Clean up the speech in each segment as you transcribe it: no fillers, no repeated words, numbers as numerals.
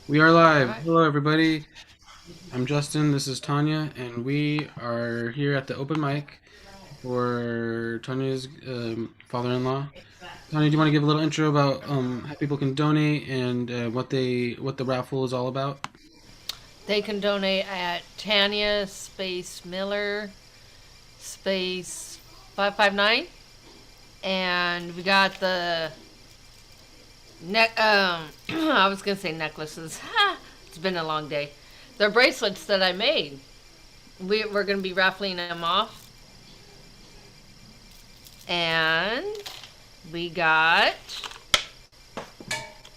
We are All live. right. Hello, everybody. I'm Justin. This is Tanya, and we are here at the open mic for Tanya's father-in-law. Tanya, do you want to give a little intro about how people can donate and what the raffle is all about? They can donate at Tanya space Miller space 559, and we got the neck. I was gonna say necklaces. It's been a long day. They're bracelets that I made. We're gonna be raffling them off, and we got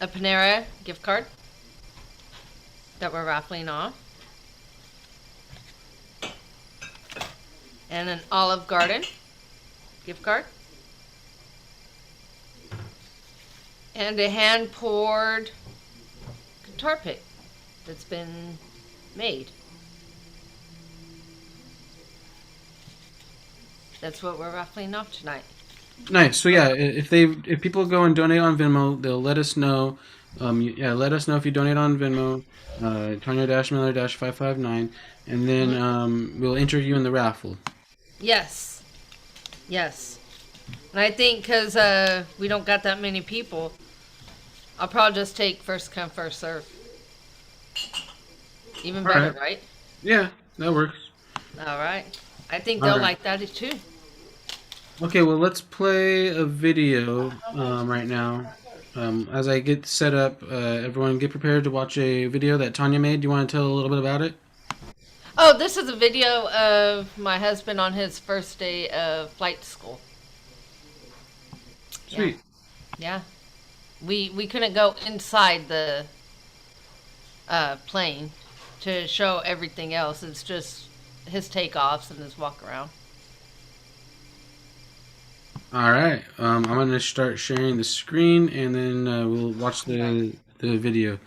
a Panera gift card that we're raffling off, and an Olive Garden gift card, and a hand poured guitar pick that's been made. That's what we're raffling off tonight. Nice. So yeah, if people go and donate on Venmo, they'll let us know. Yeah, let us know if you donate on Venmo, Tanya Miller 559, and then Hmm. we'll enter you in the raffle. Yes, yes. And I think because we don't got that many people, I'll probably just take first come, first serve. Even All better, right. right? Yeah, that works. All right. I think All they'll right. like that too. Okay, well, let's play a video right now. As I get set up, everyone get prepared to watch a video that Tanya made. Do you want to tell a little bit about it? Oh, this is a video of my husband on his first day of flight school. Yeah, Sweet. yeah. We couldn't go inside the plane to show everything else. It's just his takeoffs and his walk around. All right. I'm going to start sharing the screen, and then we'll watch Okay. the video.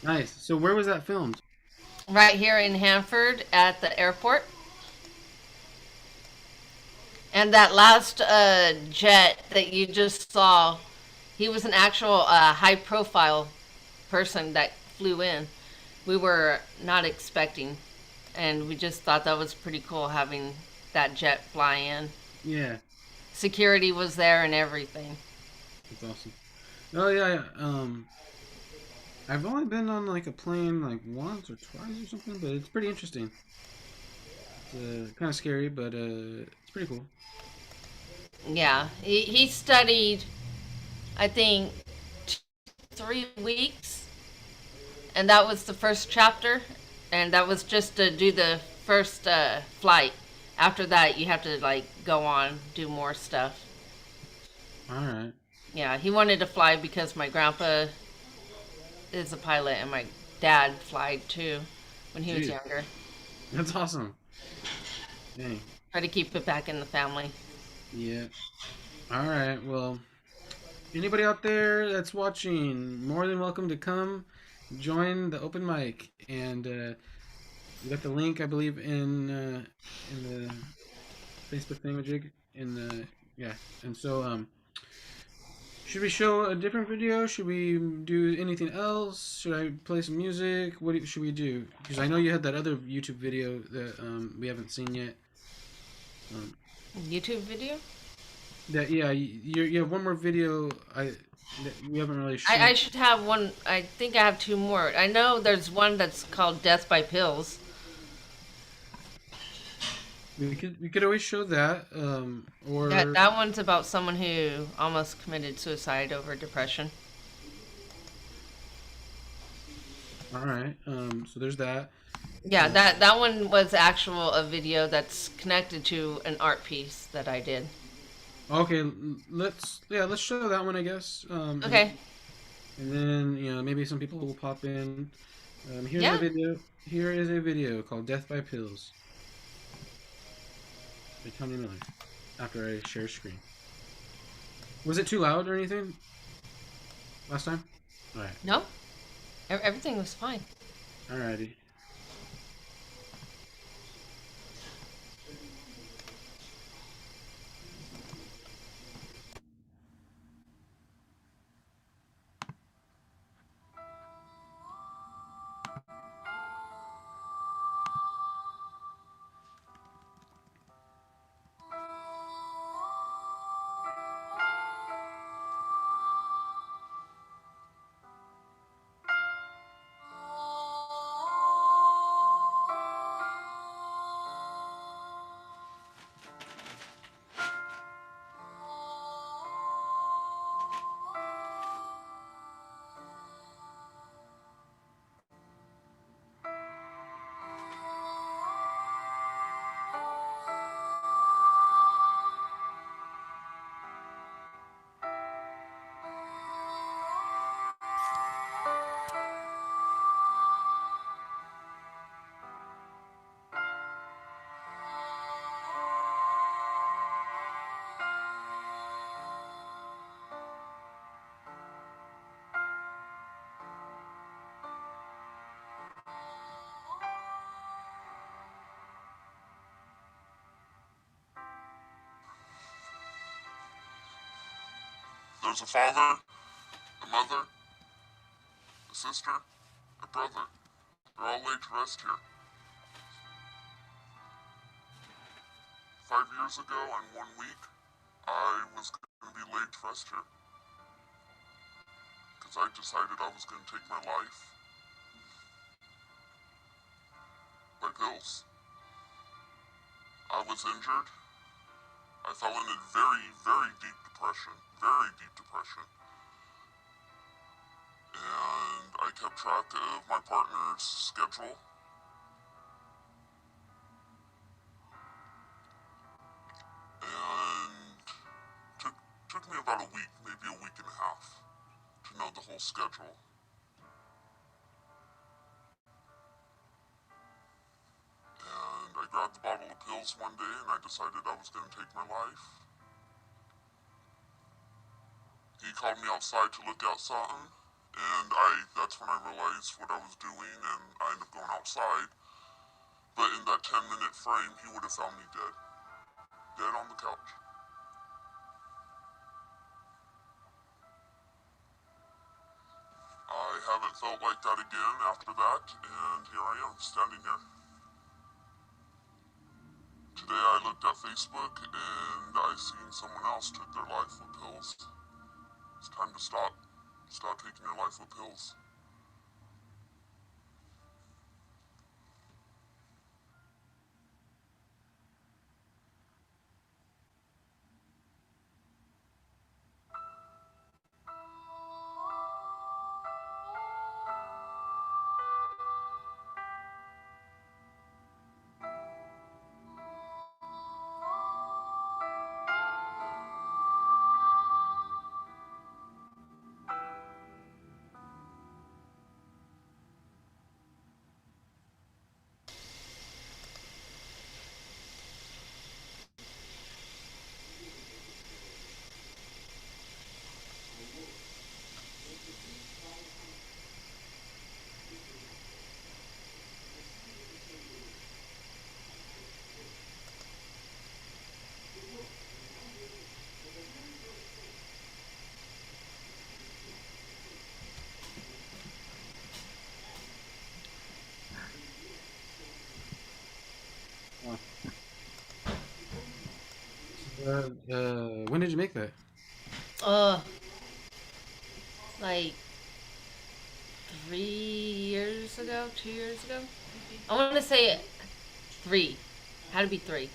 Nice. So where was that filmed? Right here in Hanford at the airport. And that last jet that you just saw, he was an actual high profile person that flew in. We were not expecting, and we just thought that was pretty cool having that jet fly in. Yeah. Security was there and everything. That's awesome. Oh yeah, I've only been on like a plane like once or twice or something, but it's pretty interesting. It's kind of scary, but it's pretty cool. Yeah, he studied, I think, 3 weeks, and that was the first chapter, and that was just to do the first flight. After that, you have to like go on do more stuff. All right. Yeah, he wanted to fly because my grandpa is a pilot and my dad flied too when he was Jeez, younger. that's awesome. Dang. Try to keep it back in the family. Yeah. All right. Well, anybody out there that's watching, more than welcome to come join the open mic. And we got the link, I believe, in the Facebook thing, Jig. In the yeah. And so should we show a different video? Should we do anything else? Should I play some music? Should we do? Because I know you had that other YouTube video that we haven't seen yet. Um, YouTube video? that yeah, you have one more video that we haven't really I shown. should have one. I think I have two more. I know there's one that's called Death by Pills. We could always show that That or that one's about someone who almost committed suicide over depression. all right. So there's that. Yeah, Uh, that one was actual a video that's connected to an art piece that I did. okay, let's show that one I guess. Okay. And then maybe some people will pop in. Here's a Yeah. video. Here is a video called "Death by Pills" by Tony Miller. After I share screen. Was it too loud or anything last time? All right. No. Everything was fine. Alrighty. There's a father, a mother, a sister, a brother. They're all laid to rest here. 5 years ago and 1 week, I was going to be laid to rest here. Because I decided I was going to take my life by pills. I was injured. I fell into very, very deep depression. Very deep depression. And I kept track of my partner's schedule. And took me about a week, maybe a week and a half, to know the whole schedule. And I grabbed the bottle of pills one day and I decided I was going to take my life. He called me outside to look at something, and that's when I realized what I was doing, and I ended up going outside. But in that 10-minute frame, he would have found me dead. Dead on the couch. I haven't felt like that again after that, and here I am, standing here. Today I look looked at Facebook and I seen someone else took their life with pills. It's time to stop. Stop taking your life with pills. When did you make that? Uh, like 3 years ago, 2 years ago. I want to say three. Had to be three.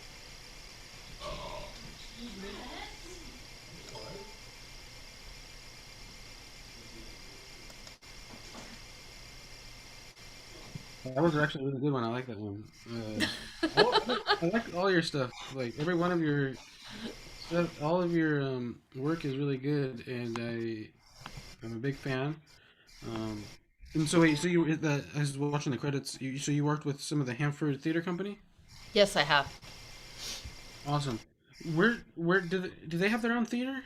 That was actually a really good one. I like that one. I like all your stuff. Like every one of your stuff, all of your work is really good, and I'm a big fan. Um, and so wait, so you that I was watching the credits. So you worked with some of the Hanford Theater Company. Yes, I have. Awesome. Where do they have their own theater?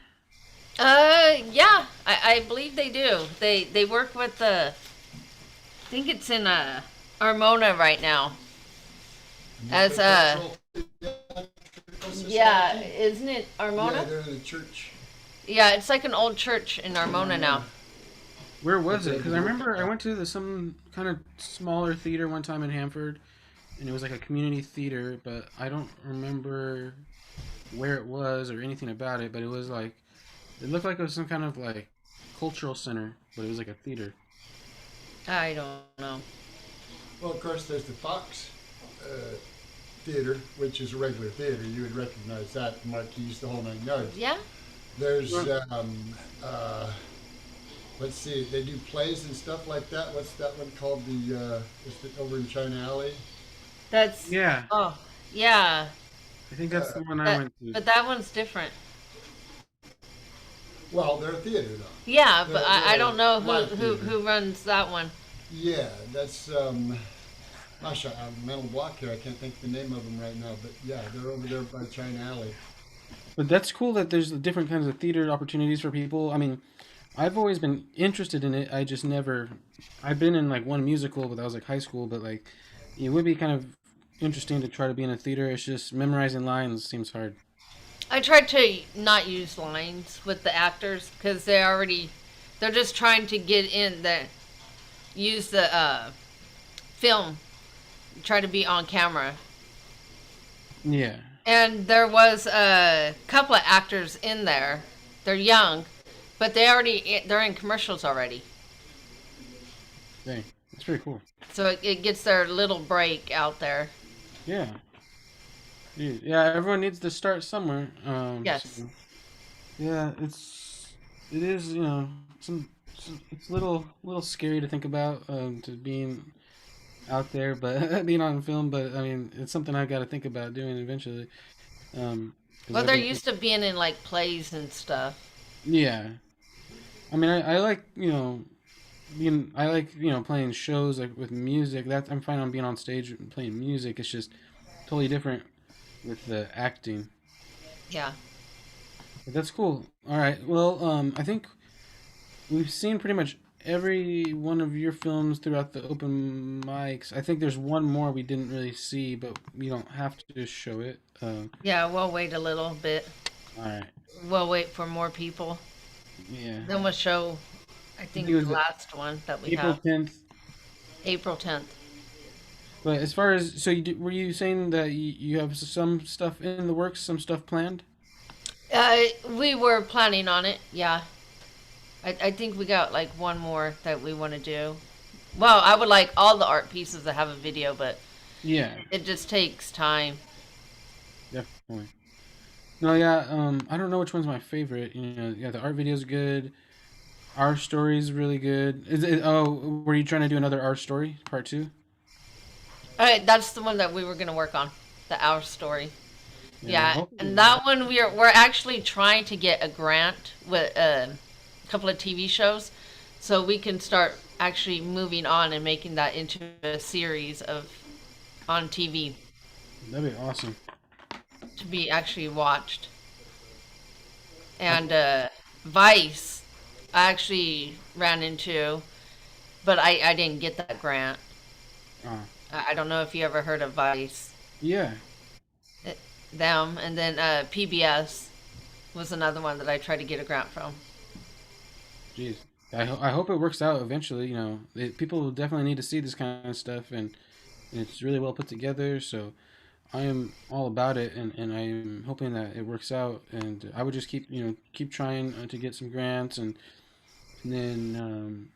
Yeah, I believe they do. They work with the. I think it's in Armona right now. As yeah, isn't it Yeah, Armona? they're in the church. Yeah, it's like an old church in Armona now. Where was But it? they Because I work remember I out. went to some kind of smaller theater one time in Hanford, and it was like a community theater, but I don't remember where it was or anything about it. But it was like it looked like it was some kind of like cultural center, but it was like a theater. I don't know. Well, of course, there's the Fox uh, Theater, which is a regular theater. You would recognize that, marquees, the whole nine yards. Yeah. There's, Well, uh, let's see, they do plays and stuff like that. What's that one called? Is it over in China Alley? That's yeah, oh yeah. I think that's Uh, the one I That went to. but that one's different. well, they're a theater, though. Yeah, but I They're don't know a live theater. who runs that one. Yeah, that's, gosh, I'm mental block here. I can't think of the name of them right now. But yeah, they're over there by China Alley. But that's cool that there's different kinds of theater opportunities for people. I mean, I've always been interested in it. I just never. I've been in like one musical, but that was like high school. But like, it would be kind of interesting to try to be in a theater. It's just memorizing lines seems hard. I tried to not use lines with the actors because they're just trying to get in the use the film, try to be on camera. Yeah. And there was a couple of actors in there. They're young, but they're in commercials already. Dang. That's pretty cool. So it gets their little break out there. Yeah. Yeah. Everyone needs to start somewhere. Yes. Yeah. It is. It's a little scary to think about to being out there, but being on film. But I mean, it's something I got to think about doing eventually. Because Well, I've they're been. used to being in like plays and stuff. Yeah. I mean, I like I like playing shows like with music. That I'm fine on being on stage and playing music. It's just totally different with the acting. Yeah. But that's cool. All right. Well, I think we've seen pretty much every one of your films throughout the open mics. I think there's one more we didn't really see, but we don't have to show it. Yeah, we'll wait a little bit. All right. We'll wait for more people. Yeah. Then we'll show, I I think think, it the was last one that we April have. 10th. April 10th. But as far as were you saying that you have some stuff in the works, some stuff planned? We were planning on it. Yeah, I think we got like one more that we want to do. Well, I would like all the art pieces to have a video, but Yeah, it just takes time. definitely. No, yeah. I don't know which one's my favorite. Yeah, the art video's good. Our story's really good. Is it? Oh, were you trying to do another our story part two? All right, that's the one that we were gonna work on, the Our Story. Yeah. Yeah, and that one we're actually trying to get a grant with a couple of TV shows, so we can start actually moving on and making that into a series of on TV That'd be awesome. to be actually watched. I, And Vice, I actually ran into, but I didn't get that grant. uh, I don't know if you ever heard of Vice. yeah. Them, and then PBS was another one that I tried to get a grant from. Jeez. I hope it works out eventually. People will definitely need to see this kind of stuff, and it's really well put together. So I am all about it, and I am hoping that it works out. And I would just keep trying to get some grants, and then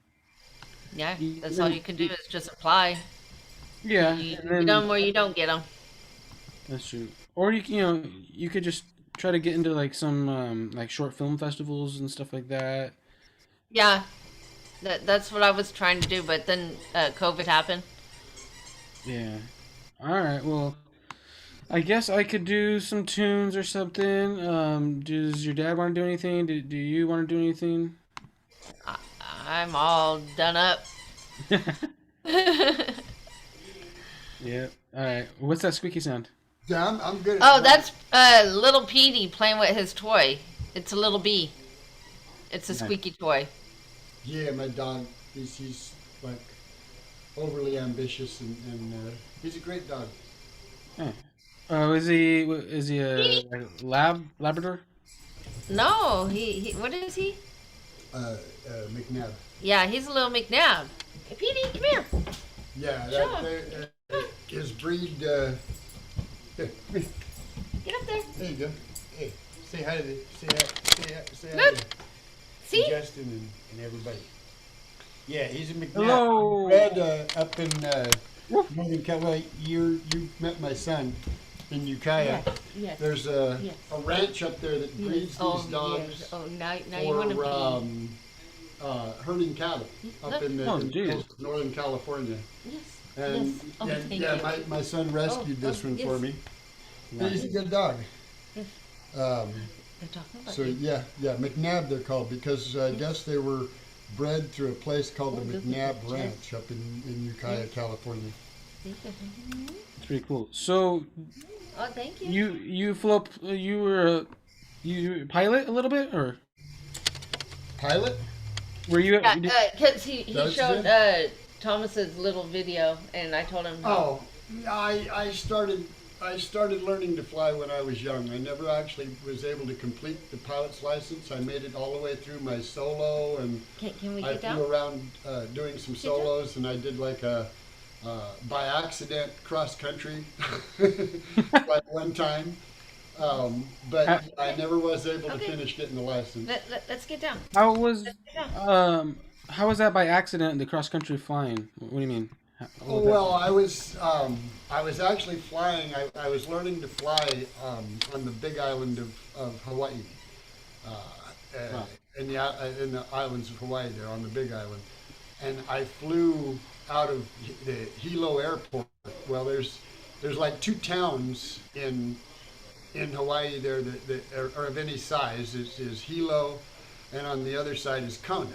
Yeah, that's all even you can do is just apply. yeah, You and get them then or you don't get them. that's true. Or you could just try to get into like some like short film festivals and stuff like that. Yeah, that's what I was trying to do, but then COVID happened. Yeah. All right. Well, I guess I could do some tunes or something. Does your dad want to do anything? Do you want to do anything? I, I'm all done up. Yeah. All right. What's that squeaky sound? Yeah, I'm good at Oh, that. that's little Petey playing with his toy. It's a little bee. It's a Nice. squeaky toy. Yeah, my dog, he's like overly ambitious and he's a great dog. Yeah. Oh, is he a Labrador? No, he what is he? McNabb. Yeah, he's a little McNabb. Hey, Petey, come here. Yeah, Sure. his breed. Here, come here. Get up there. There you go. Hey, say hi to say hi Look. to See? Justin and everybody. Yeah, he's a McNabb. Hello. Bred up in Woof. northern California. You met my son in Ukiah. Yes. There's a Yes. a ranch up there that breeds these dogs yes. Oh, now you want to for pee. herding cattle up Look. in the Oh, in geez. coast of northern California. Yes. And, yes. Oh, and thank yeah, you. my son rescued this one yes. for me. He's a Nice. good dog. Yes. Um, They're talking about so you. yeah, McNabb they're called because I guess they were bred through a place called the look at McNabb the chest. Ranch up in Ukiah, Yes. California. It's pretty cool. So Oh, thank you. you flew up. You were you pilot a little bit, or Pilot? were you? Yeah, because he That's showed it? Thomas's little video, and I told him. Oh, I started learning to fly when I was young. I never actually was able to complete the pilot's license. I made it all the way through my solo, and Can we I get flew down? around doing some down? solos, and I did like a by accident cross country like one time. But Ha- I never was able to Okay. finish getting the license. Let's get down. How was Let's get down. how was that by accident? The cross country flying. What do you mean? Oh, well, I was actually flying. I was learning to fly on the Big Island of Hawaii, Wow. in the islands of Hawaii there on the Big Island, and I flew out of the Hilo Airport. Well, there's like two towns in Hawaii there that are of any size. Is Hilo, and on the other side is Kona,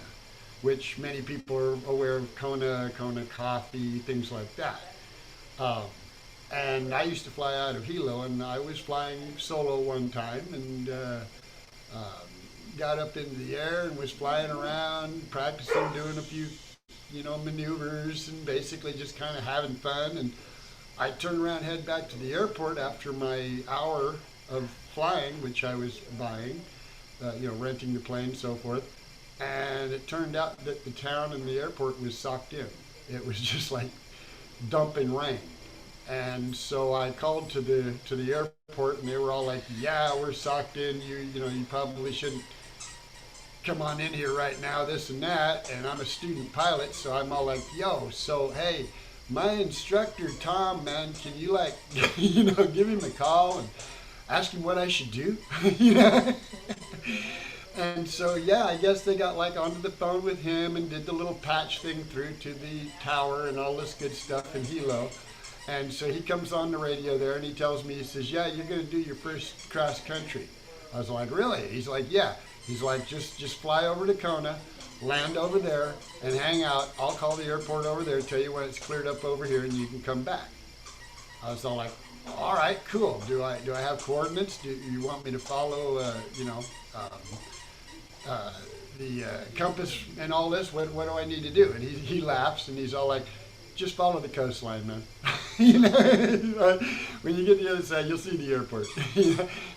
which many people are aware of Kona coffee, things like that. Um, and I used to fly out of Hilo, and I was flying solo one time, and got up into the air and was flying around, practicing doing a few, maneuvers, and basically just kind of having fun. And I turned around, head back to the airport after my hour of flying, which I was buying, renting the plane, so forth. And it turned out that the town and the airport was socked in. It was just like dumping rain. And so I called to the airport, and they were all like, "Yeah, we're socked in. You know, you probably shouldn't come on in here right now, this and that." And I'm a student pilot, so I'm all like, "Yo, so hey, my instructor Tom, man, can you like, give him a call and ask him what I should do?" you know. And so yeah, I guess they got like onto the phone with him and did the little patch thing through to the tower and all this good stuff in Hilo. And so he comes on the radio there and he tells me, he says, "Yeah, you're going to do your first cross country." I was like, "Really?" He's like, "Yeah." He's like, just fly over to Kona, land over there, and hang out. I'll call the airport over there, tell you when it's cleared up over here, and you can come back. I was all like, "All right, cool. Do I have coordinates? Do you want me to follow, uh, the compass and all this? What do I need to do?" And he laughs and he's all like, "Just follow the coastline, man." you know, when you get to the other side, you'll see the airport.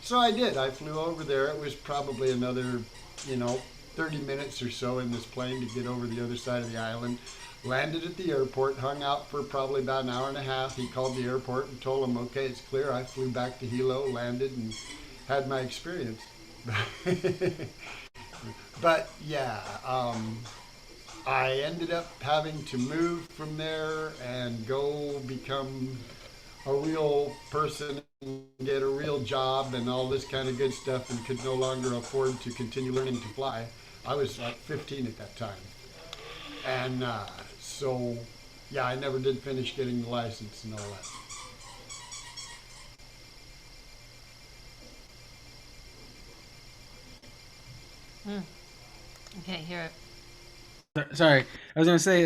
So I did. I flew over there. It was probably another, you know, 30 minutes or so in this plane to get over the other side of the island. Landed at the airport, hung out for probably about an hour and a half. He called the airport and told him, "Okay, it's clear." I flew back to Hilo, landed, and had my experience. But yeah, I ended up having to move from there and go become a real person and get a real job and all this kind of good stuff, and could no longer afford to continue learning to fly. I was like 15 at that time. And so, yeah, I never did finish getting the license and all that. I can't hear it. Sorry, I was gonna say,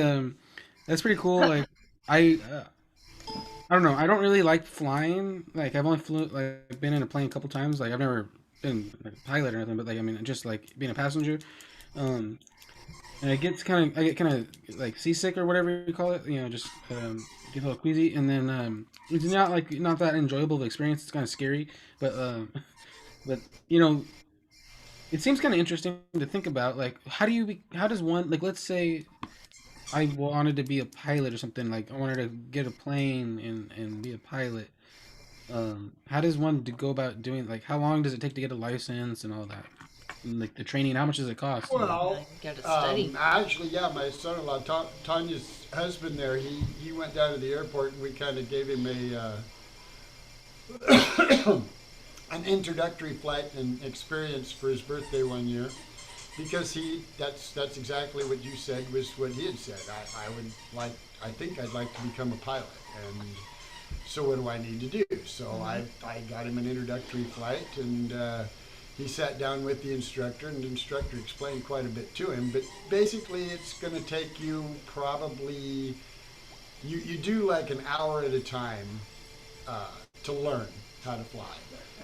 that's pretty cool. Like, I, I don't know. I don't really like flying. Like, I've only flew, like, been in a plane a couple times. Like, I've never been like a pilot or anything. But like, I mean, just like being a passenger. Um, and I get kind of like seasick or whatever you call it. You know, just get a little queasy, and then it's not that enjoyable of an experience. It's kind of scary, but but you know, it seems kind of interesting to think about. Like, how does one, like, let's say I wanted to be a pilot or something. Like, I wanted to get a plane and be a pilot. How does one go about doing, like, how long does it take to get a license and all that? And, like, the training, how much does it cost? Yeah, Well, you got to study. actually, yeah, my son-in-law, Tanya's husband there, he went down to the airport and we kind of gave him an introductory flight and experience for his birthday one year, because that's exactly what you said was what he had said. I would like, I think I'd like to become a pilot, and so what do I need to do? So I got him an introductory flight, and he sat down with the instructor, and the instructor explained quite a bit to him. But basically, it's going to take you probably, you do like an hour at a time to learn how to fly.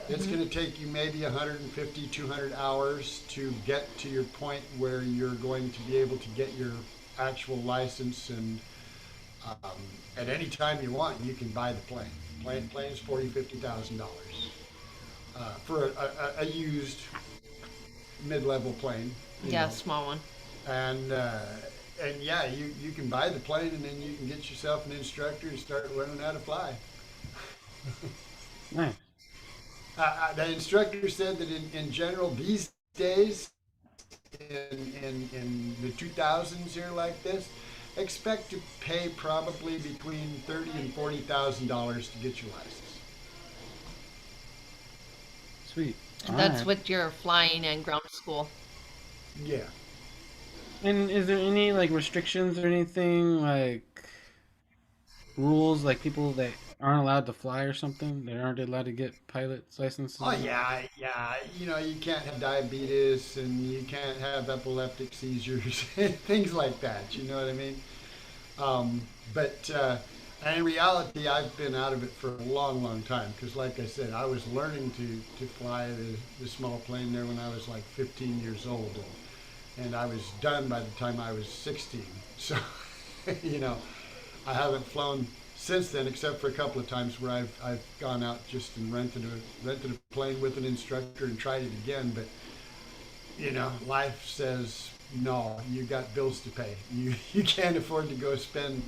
It's going to take you maybe 150, 200 hours to get to your point where you're going to be able to get your actual license. And um, at any time you want, you can buy the plane. Plane's $40,000, $50,000 for a used mid-level plane. Yeah, small one. And yeah, you can buy the plane, and then you can get yourself an instructor and start learning how to fly. Nice. The instructor said that in general these days, in the 2000s here like this, expect to pay probably between $30,000 and $40,000 to get your license. Sweet. And All that's right. with your flying and ground school. Yeah. And is there any, like, restrictions or anything, like, rules, like, people that aren't allowed to fly or something? They aren't allowed to get pilot's Oh licenses? yeah, yeah. You know, you can't have diabetes and you can't have epileptic seizures, things like that. You know what I mean? But and in reality, I've been out of it for a long, long time. Because, like I said, I was learning to fly the small plane there when I was like 15 years old, and I was done by the time I was 16. So, you know, I haven't flown since then, except for a couple of times where I've gone out just and rented a plane with an instructor and tried it again. But you know, life says no. You got bills to pay. You can't afford to go spend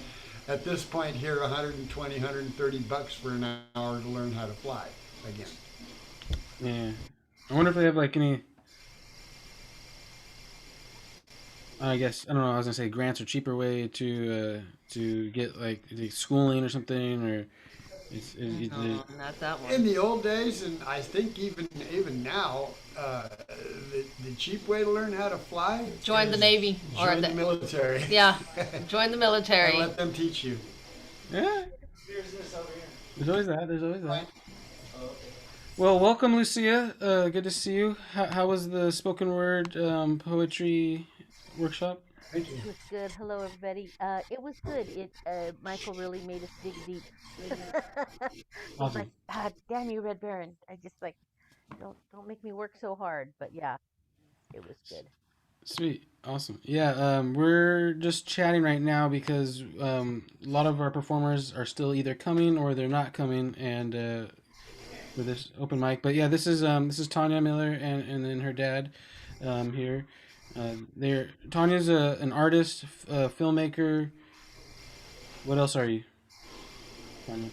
at this point here, 120, 130 bucks for an hour to learn how to fly again. Yeah. I wonder if they have like any. I guess I don't know. I was gonna say grants or cheaper way to get like schooling or something, or No, not that In one. the old days, and I think even now, the cheap way to learn how to fly Join the is Navy or join the military yeah, join the and military. let them teach you. yeah. Here's this over here. There's always that. There's always that. Right. Oh, okay. Well, welcome, Lucia. Good to see you. How was the spoken word poetry workshop? Thank you. It was good. Hello, everybody. It was good. It Michael really made us dig deep. He's like, Awesome. damn you, Red Baron. I just like don't make me work so hard. But yeah, it was good. Sweet. Awesome. Yeah, we're just chatting right now because a lot of our performers are still either coming or they're not coming, and for this open mic. But yeah, this is Tanya Miller and then her dad here. They're Tanya's an artist, filmmaker. What else are you, Tanya?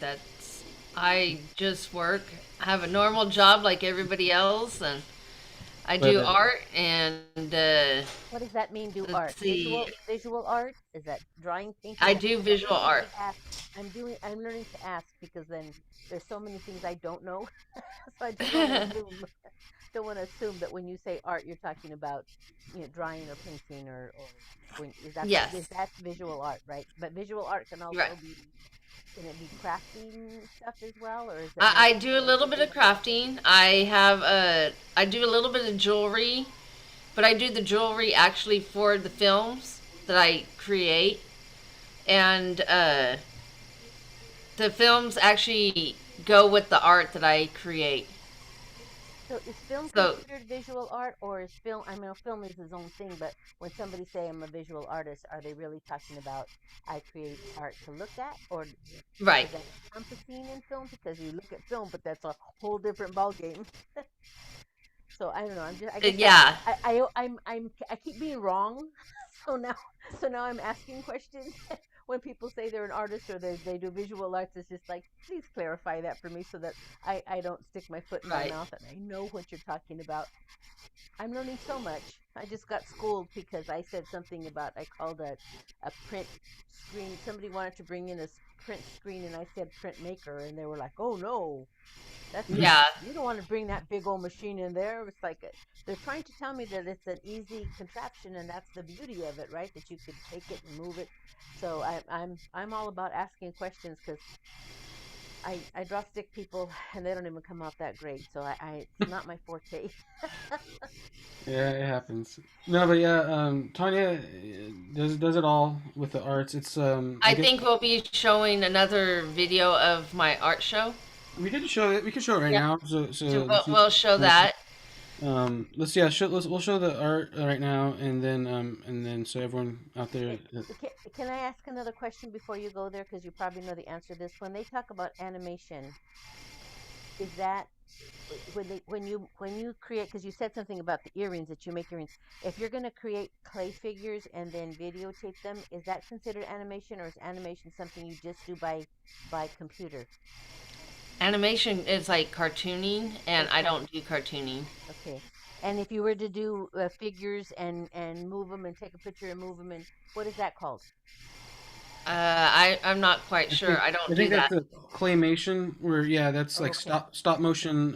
That's I just work, have a normal job like everybody else, and I But do art and What does that mean? Do art? let's see, Visual art? Is that drawing, I painting? do I'm visual learning art. to ask. I'm learning to ask because then there's so many things I don't know. So I just don't want to assume. Don't want to assume that when you say art, you're talking about drawing or painting or when is Yes, that visual art, right? But visual art can right. also be can it be crafting stuff as well, or is it I mostly do a just little bit of visual? crafting. I do a little bit of jewelry, but I do the jewelry actually for the films that I create, and the films actually go with the art that I create. So is film So considered visual art, or is film? I mean, film is his own thing, but when somebody say I'm a visual artist, are they really talking about I create art to look at, or right, is that encompassing in film? Because you look at film, but that's a whole different ball game. So I don't know. I guess yeah, I keep being wrong. So now, so now I'm asking questions when people say they're an artist or they do visual arts. It's just like, please clarify that for me so that I don't stick my foot in my right. mouth and I know what you're talking about. I'm learning so much. I just got schooled because I said something about I called a print screen. Somebody wanted to bring in a print screen, and I said printmaker, and they were like, "Oh no, that's a Yeah, you don't want to bring that big old machine in there." It's like they're trying to tell me that it's an easy contraption, and that's the beauty of it, right? That you could take it and move it. So I'm all about asking questions because I draw stick people and they don't even come out that great. So I it's not my forte. Yeah, it happens. No, but yeah, Tanya does it all with the arts. It's I I get think we'll be showing another video of my art show. we did show it. We can show it right Yep. now. So So we'll show that. let's we'll show the art right now, and then so everyone out there. Can I ask another question before you go there? Because you probably know the answer to this. When they talk about animation, is that when you create? Because you said something about the earrings that you make earrings. If you're going to create clay figures and then videotape them, is that considered animation, or is animation something you just do by computer? Animation is like cartooning, and It's I cart. don't do cartooning. Okay. And if you were to do figures and move them and take a picture and move them, and what is that called? I'm not quite I sure. think I I don't do think that's that. a claymation where yeah, that's Oh, like okay. stop motion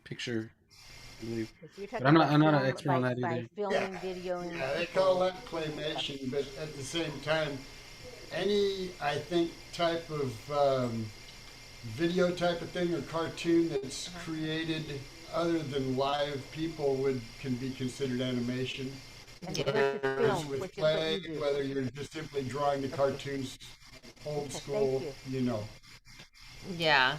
picture, I believe. Okay, so you're But talking about I'm not an film expert on that by either. Yeah, filming, videoing yeah, they call people. that claymation, but at the same time, any I think type of video type of thing or cartoon that's Uh-huh. created other than live people would can be considered animation. And which is Yeah. Whereas film, with which is what clay, you do. whether you're just simply drawing the Okay. cartoons old Okay. Thank school, you. you know. Yeah.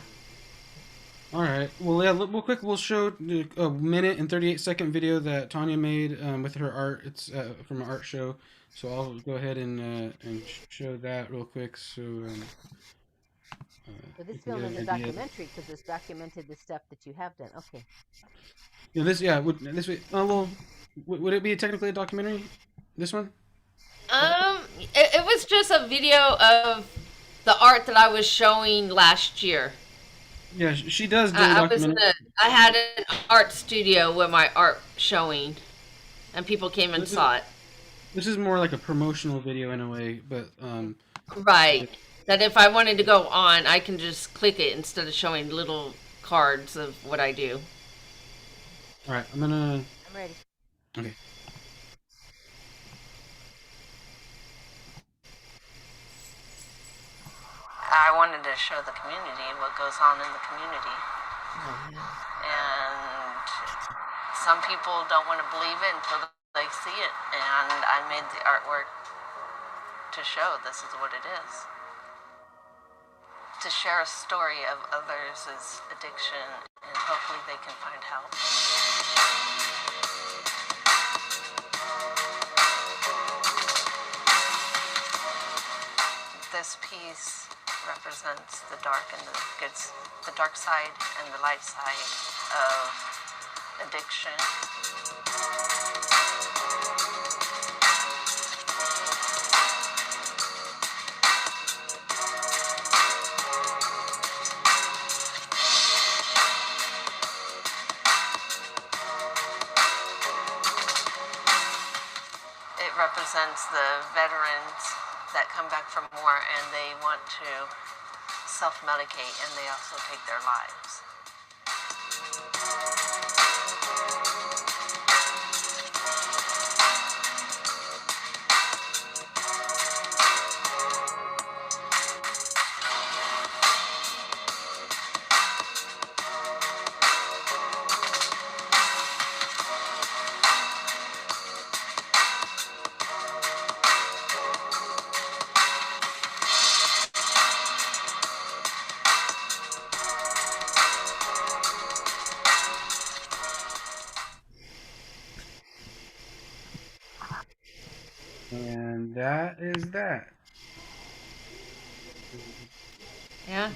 All right. Well, yeah. Real quick, we'll show a minute and 38-second video that Tanya made with her art. It's from an art show. So I'll go ahead and show that real quick so So you this can get film is an a idea. documentary because it's documented the stuff that you have done. Okay. Yeah, this yeah would would it be technically a documentary? This one? Um, just a video of the art that I was showing last year. Yeah, she does daily I was in document it. a. I had an art studio with my art showing, and people came and This is saw it. this is more like a promotional video in a way, but Right. That if I wanted to go on, I can just click it instead of showing little cards of what I do. all right, I'm gonna. I'm ready. Okay. I wanted to show the community what goes on in the community. And some people don't want to believe it until they see it. And I made the artwork to show this is what it is. To share a story of others' addiction and hopefully they can find help. This piece represents the dark and the dark side and the light side of addiction. It represents the veterans that come back from war and they want to self-medicate and they also take their lives. And that is that. Yeah.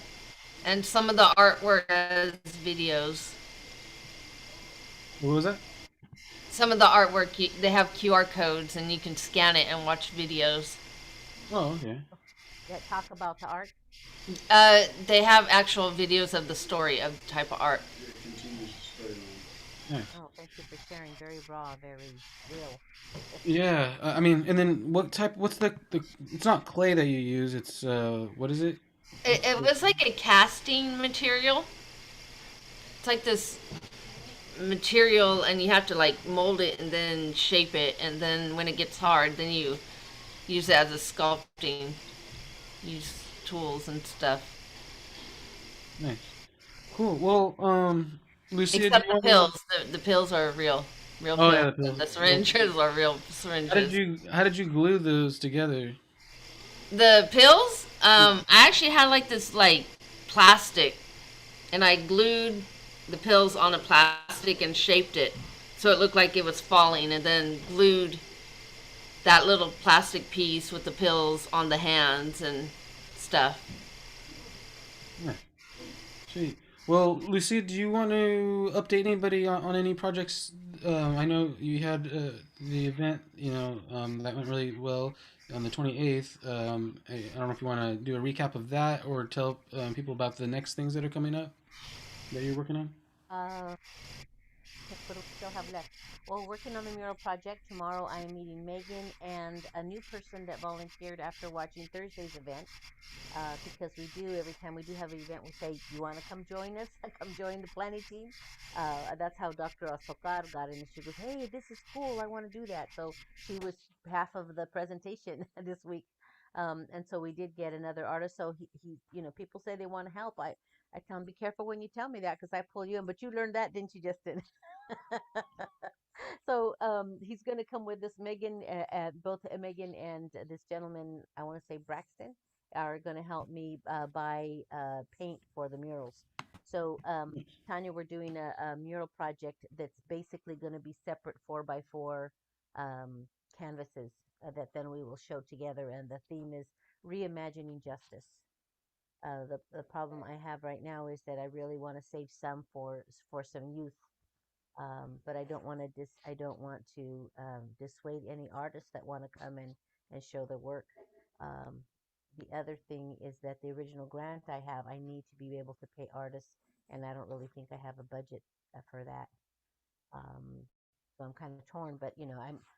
And some of the artwork as videos. What was that? Some of the artwork, they have QR codes and you can scan it and watch videos. Oh, okay. Yeah, talk about the art. They have actual videos of the story of the type of art. Nice. Oh, thank you for sharing. Very raw, very real. Yeah, I mean, and then what type? What's the? It's not clay that you use. It's what is it? It was like a casting material. It's like this material, and you have to like mold it and then shape it, and then when it gets hard, then you use it as a sculpting. Use tools and stuff. Nice. Cool. Well, Lucia, do Except you the want to? pills. The pills are real Oh yeah, pills. the pills. The Well, syringes are real syringes. how did you glue those together? The pills, I actually had like this like plastic, and I glued the pills on a plastic and shaped it so it looked like it was falling, and then glued that little plastic piece with the pills on the hands and stuff. Yeah, sweet. Well, Lucia, do you want to update anybody on any projects? I know you had the event, that went really well on the 28th. I don't know if you want to do a recap of that or tell people about the next things that are coming up that you're working on. Uh, what do we still have left? Well, working on the mural project. Tomorrow I am meeting Megan and a new person that volunteered after watching Thursday's event. Because we do, every time we do have an event, we say, "You want to come join us? Come join the planning team." That's how Dr. Asokar got in. She goes, "Hey, this is cool. I want to do that." So she was half of the presentation this week. And so we did get another artist. So people say they want to help. I tell them, be careful when you tell me that because I pull you in. But you learned that, didn't you, Justin? So he's going to come with us. Megan, both Megan and this gentleman, I want to say Braxton, are going to help me buy paint for the murals. So Tanya, we're doing a mural project that's basically going to be separate 4x4 canvases that then we will show together, and the theme is reimagining justice. The problem I have right now is that I really want to save some for some youth, but I don't want to dissuade any artists that want to come and show their work. Um, the other thing is that the original grant I have, I need to be able to pay artists, and I don't really think I have a budget for that. Um, so I'm kind of torn, but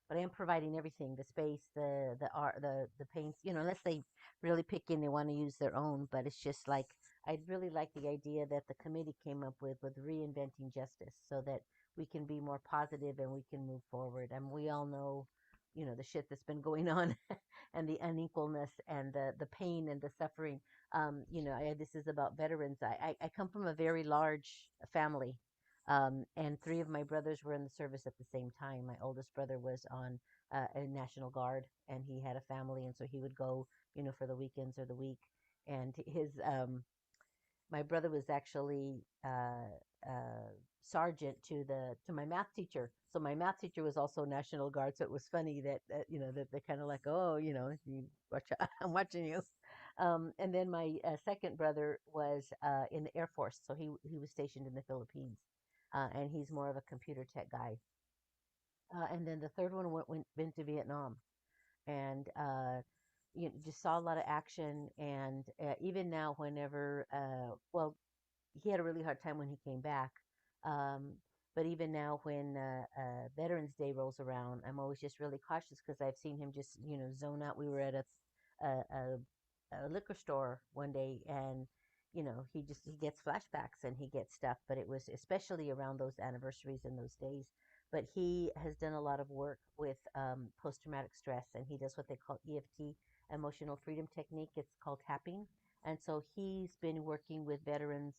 but I am providing everything: the space, the art, the paints. Unless they really pick in, they want to use their own. But it's just like I'd really like the idea that the committee came up with reinventing justice, so that we can be more positive and we can move forward. And we all know, the shit that's been going on, and the unequalness and the pain and the suffering. This is about veterans. I come from a very large family, and three of my brothers were in the service at the same time. My oldest brother was on a National Guard, and he had a family, and so he would go, for the weekends or the week. And my brother was actually sergeant to my math teacher. So my math teacher was also National Guard. So it was funny that they're kind of like, oh, you watch, I'm watching you. And then my second brother was in the Air Force, so he was stationed in the Philippines, and he's more of a computer tech guy. And then the third one went been to Vietnam, and just saw a lot of action. And even now, whenever well, he had a really hard time when he came back. Um, but even now, when Veterans Day rolls around, I'm always just really cautious because I've seen him just zone out. We were at a, a liquor store one day, and he gets flashbacks and he gets stuff. But it was especially around those anniversaries and those days. But he has done a lot of work with post traumatic stress, and he does what they call EFT, emotional freedom technique. It's called tapping. And so he's been working with veterans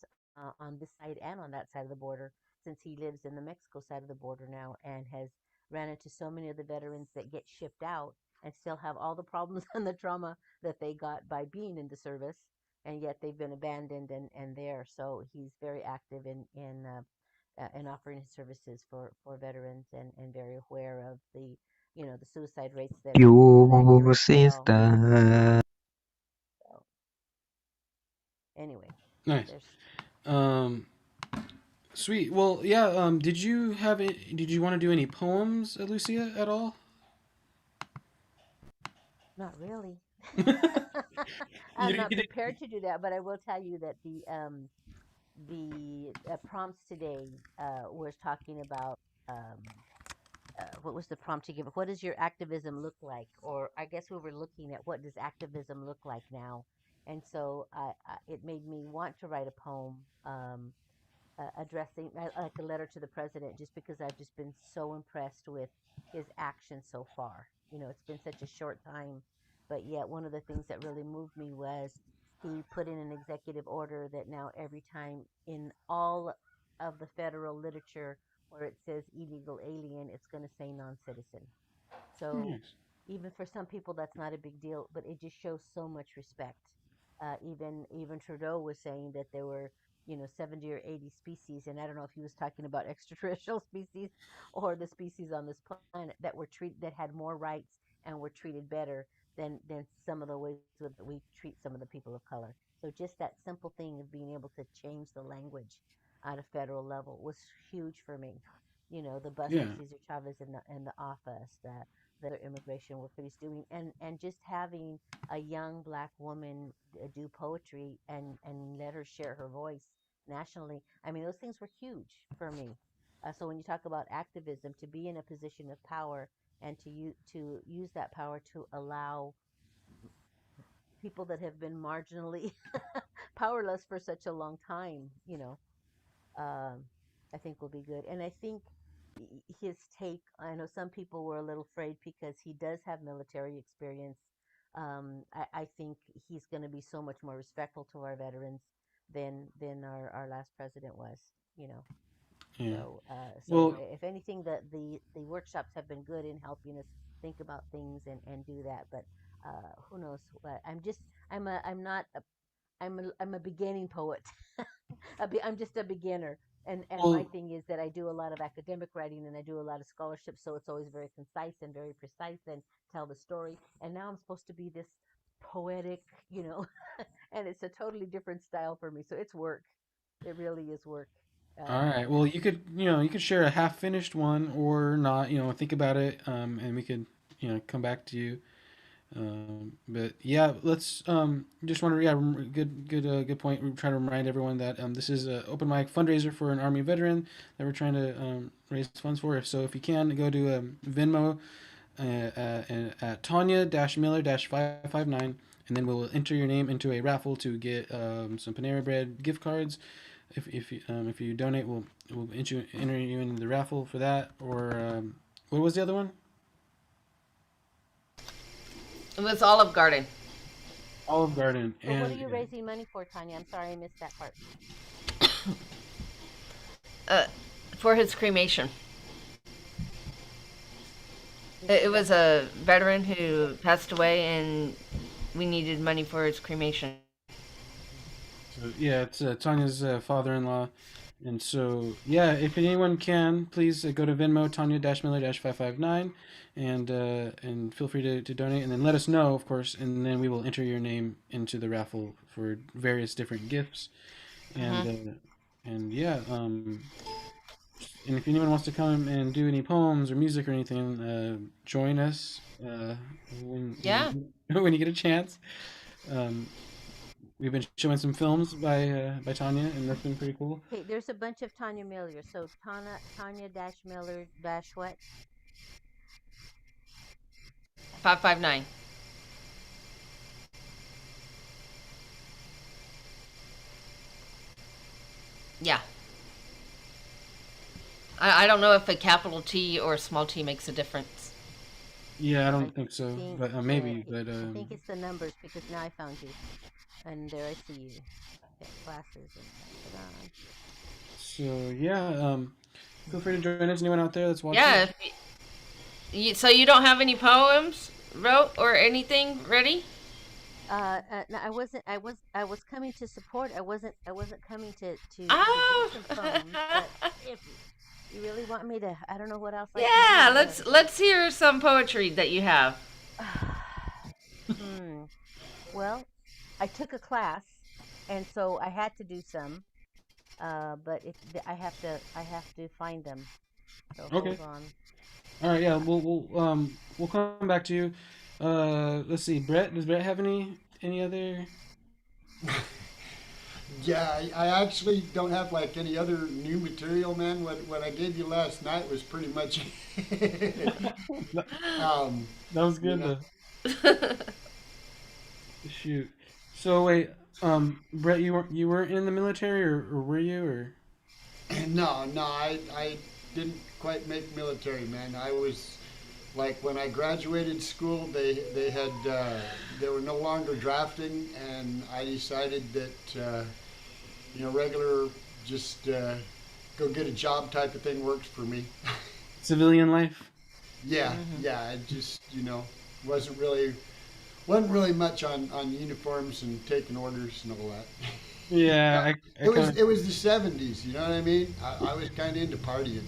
on this side and on that side of the border, since he lives in the Mexico side of the border now, and has ran into so many of the veterans that get shipped out and still have all the problems and the trauma that they got by being in the service, and yet they've been abandoned and there. So he's very active in offering his services for veterans, and very aware of the suicide rates that are Your accurate as well. sister. So anyway, Nice. there's Um, Sweet. Well, yeah. Did you want to do any poems, Lucia, at all? not really. I'm You not did. prepared to do that, but I will tell you that the prompts today was talking about um, what was the prompt to give? What does your activism look like? Or I guess we were looking at what does activism look like now, and so it made me want to write a poem. Addressing like a letter to the president, just because I've just been so impressed with his action so far. It's been such a short time, but yet one of the things that really moved me was he put in an executive order that now every time in all of the federal literature where it says illegal alien, it's going to say non-citizen. So Nice. even for some people, that's not a big deal, but it just shows so much respect. Even Trudeau was saying that there were 70 or 80 species, and I don't know if he was talking about extraterrestrial species or the species on this planet that were treated that had more rights and were treated better than some of the ways that we treat some of the people of color. So just that simple thing of being able to change the language at a federal level was huge for me. The Yeah. busing Cesar Chavez in the office, the immigration work that he's doing, and just having a young black woman do poetry and let her share her voice nationally. I mean, those things were huge for me. So when you talk about activism, to be in a position of power and to use that power to allow people that have been marginally powerless for such a long time, um, I think will be good. And I think his take, I know some people were a little afraid because he does have military experience. I think he's going to be so much more respectful to our veterans than our last president was, you know. Yeah. So Well, if anything, the workshops have been good in helping us think about things and do that. But who knows? I'm not a, I'm a beginning poet. I'm just a beginner. And my well, thing is that I do a lot of academic writing and I do a lot of scholarship, so it's always very concise and very precise and tell the story. And now I'm supposed to be this poetic, and it's a totally different style for me. So it's work. It really is work. all Um, right. Well, you could share a half finished one or not. Think about it, and we could, come back to you. But yeah, let's just want to yeah, good point. We're trying to remind everyone that this is an open mic fundraiser for an Army veteran that we're trying to raise funds for. So if you can go to Venmo at Tanya-Miller-559, and then we'll enter your name into a raffle to get some Panera Bread gift cards. If you donate, we'll enter you in the raffle for that. Or what was the other one? It was Olive Garden. Olive Garden. But what are And you raising money for, Tanya? I'm sorry I missed that part. Uh, for his cremation. Is It that was a veteran who passed away, and we needed money for his cremation. so yeah, it's Tanya's father-in-law. And so, yeah, if anyone can, please go to Venmo, Tanya-Miller-559, and feel free to donate. And then let us know, of course, and then we will enter your name into the raffle for various different gifts. And Hmm. yeah, and if anyone wants to come and do any poems or music or anything, join us Yeah. when you get a chance. Um, we've been showing some films by Tanya, and that's been pretty cool. okay? There's a bunch of Tanya Miller. So Tanya dash Miller dash what? 559. Yeah. I don't know if a capital T or a small t makes a difference. Yeah, I I don't think so, think but that maybe. But I think it's the numbers because now I found you, and there I see you. Got glasses and put on. so yeah, feel free to join us. Anyone out there that's watching? Yeah. So you don't have any poems wrote or anything ready? No, I was coming to support. I wasn't coming to do Oh. some poems. But if you really want me to, I don't know what else I can Yeah. do. Let's hear some poetry that you have. Hmm. Well, I took a class, and so I had to do some. But I have to find them. So Okay. hold on. All right. Yeah, Uh, we'll come back to you. Let's see. Brett, does Brett have any other? Yeah, I actually don't have like any other new material, man. What I gave you last night was pretty much that um, was you good know. to shoot. So wait, Brett, you weren't in the military, or were you, or? No, I didn't quite make military, man. I was like when I graduated school, they had they were no longer drafting, and I decided that regular just go get a job type of thing worked for me. Civilian life? Yeah, Hmm. yeah. I just wasn't really wasn't really much on uniforms and taking orders and all that. Yeah, Yeah, I kind it was the '70s. You know what I mean? I was kind of into partying.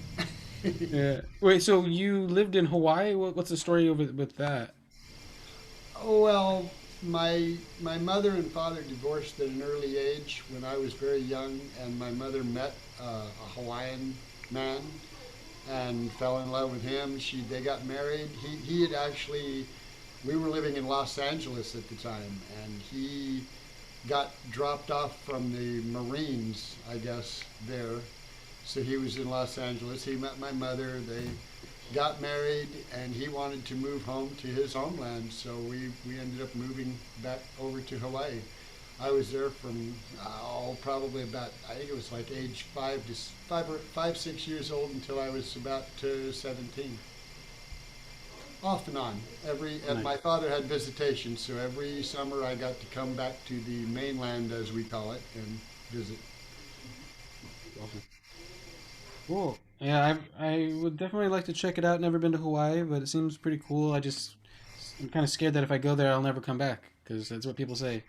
of yeah. Wait, so you lived in Hawaii? What's the story over with that? Oh well, my mother and father divorced at an early age when I was very young, and my mother met a Hawaiian man and fell in love with him. They got married. He had actually we were living in Los Angeles at the time, and he got dropped off from the Marines, I guess, there. So he was in Los Angeles. He met my mother. They got married, and he wanted to move home to his homeland. So we ended up moving back over to Hawaii. I was there from probably about I think it was like age 6 years old until I was about 17. Off and on. My Nice. father had visitation, so every summer I got to come back to the mainland, as we call it, and visit. Awesome. Cool. Yeah, I would definitely like to check it out. Never been to Hawaii, but it seems pretty cool. I'm kind of scared that if I go there, I'll never come back because that's what people say.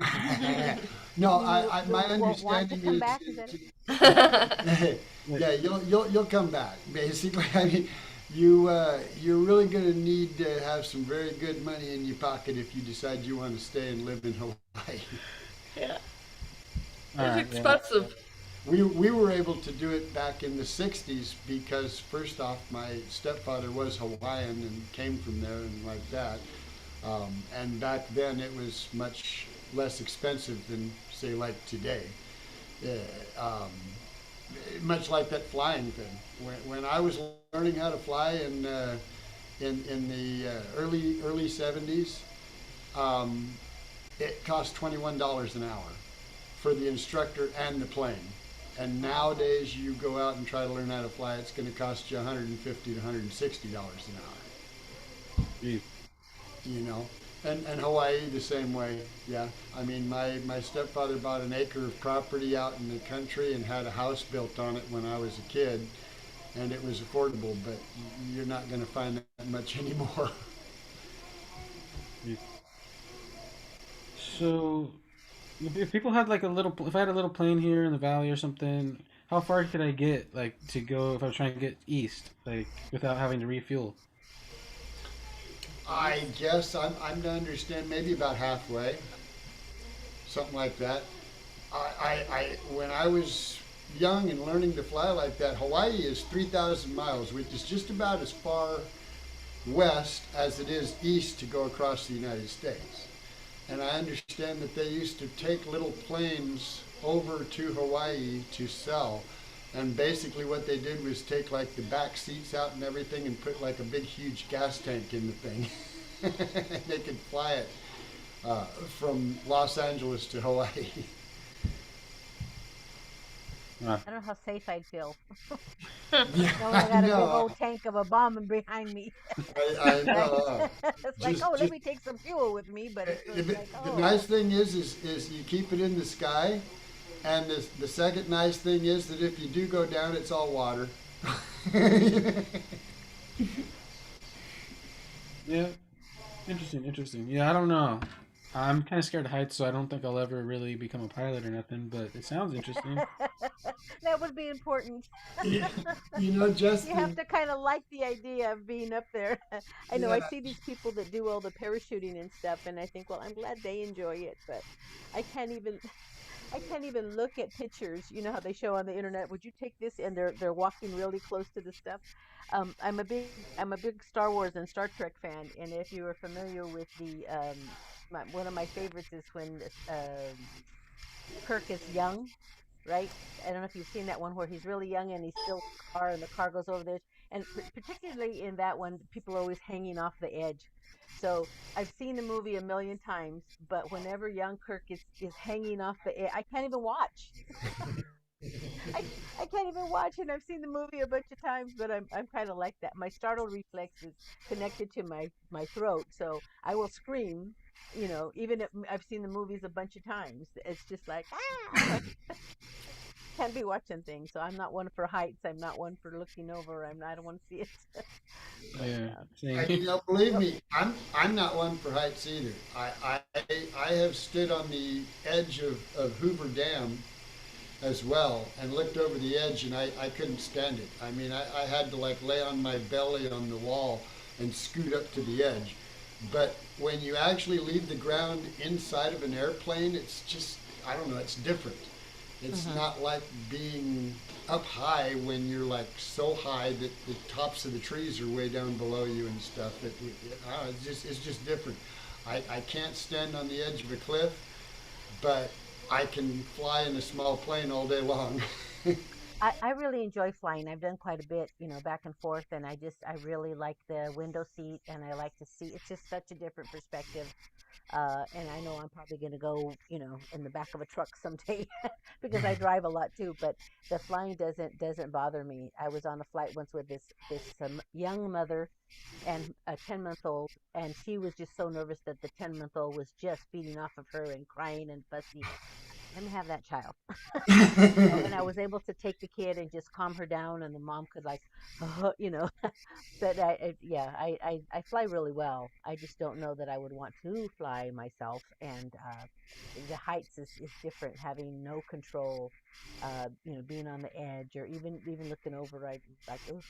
No, my You won't want to understanding come is, back? Is that it? Like, yeah, you'll come back. Basically, I mean, you're really going to need to have some very good money in your pocket if you decide you want to stay and live in Hawaii. Yeah. all It's right, yeah. expensive. We were able to do it back in the '60s because first off, my stepfather was Hawaiian and came from there and like that. And back then it was much less expensive than say like today. Uh, Much like that flying thing. When I was learning how to fly in the early 70s, um, it cost $21 an hour for the instructor and the plane. And nowadays, you go out and try to learn how to fly, it's going to cost you $150 to $160 an hour. Jeez. You know, and Hawaii the same way. Yeah, I mean, my stepfather bought an acre of property out in the country and had a house built on it when I was a kid, and it was affordable. But you're not going to find that much anymore. Jeez. So, if people had like a little, if I had a little plane here in the valley or something, how far could I get, like, to go if I was trying to get east, like, without having to refuel? I guess I'm to understand maybe about halfway, something like that. When I was young and learning to fly like that, Hawaii is 3,000 miles, which is just about as far west as it is east to go across the United States. And I understand that they used to take little planes over to Hawaii to sell. And basically, what they did was take like the back seats out and everything and put like a big, huge gas tank in the thing. And they could fly it from Los Angeles to Hawaii. Uh, I don't know how safe I'd feel Yeah, knowing I I got a big know. old tank of a bomb behind me, I right? know. It's like, Just, oh, let just me take some fuel with me, but it's like, the oh, nice thing is you keep it in the sky, and the second nice thing is that if you do go down, it's all water. yeah, interesting, interesting. Yeah, I don't know. I'm kind of scared of heights, so I don't think I'll ever really become a pilot or nothing. But it sounds interesting. that would be important. you, you know, You have Justin. to kind of like the idea of being up there. I know I Yeah, see these people that do all the parachuting and stuff, and I think, well, I'm glad they enjoy it, but I can't even. I can't even look at pictures. You know how they show on the internet. Would you take this? And they're walking really close to the stuff. I'm a big Star Wars and Star Trek fan, and if you are familiar with one of my favorites is when Kirk is young, right? I don't know if you've seen that one where he's really young and he's still in the car and the car goes over there. And particularly in that one, people are always hanging off the edge. So I've seen the movie a million times, but whenever young Kirk is hanging off the edge, I can't even watch. I, I can't even watch it. I've seen the movie a bunch of times, but I'm kind of like that. My startle reflex is connected to my throat, so I will scream. Even if I've seen the movies a bunch of times, it's just like can't be watching things. So I'm not one for heights. I'm not one for looking over. I don't want to see it. but Yeah, same but here. and believe oh, me, I'm not one for heights either. I have stood on the edge of Hoover Dam as well and looked over the edge, and I couldn't stand it. I mean, I had to like lay on my belly on the wall and scoot up to the edge. But when you actually leave the ground inside of an airplane, it's just, I don't know, it's different. It's hmm not like being up high when you're like so high that the tops of the trees are way down below you and stuff. I don't know, it's just different. I can't stand on the edge of a cliff, but I can fly in a small plane all day long. I really enjoy flying. I've done quite a bit, back and forth, and I really like the window seat, and I like to see. It's just such a different perspective. And I know I'm probably going to go, in the back of a truck someday because I drive a lot too. But the flying doesn't bother me. I was on a flight once with this young mother and a 10-month-old, and she was just so nervous that the 10-month-old was just feeding off of her and crying and fussy. Let me have that child. And I was able to take the kid and just calm her down, and the mom could like, but yeah, I fly really well. I just don't know that I would want to fly myself. And the heights is different, having no control, being on the edge or even looking over. I like, oof.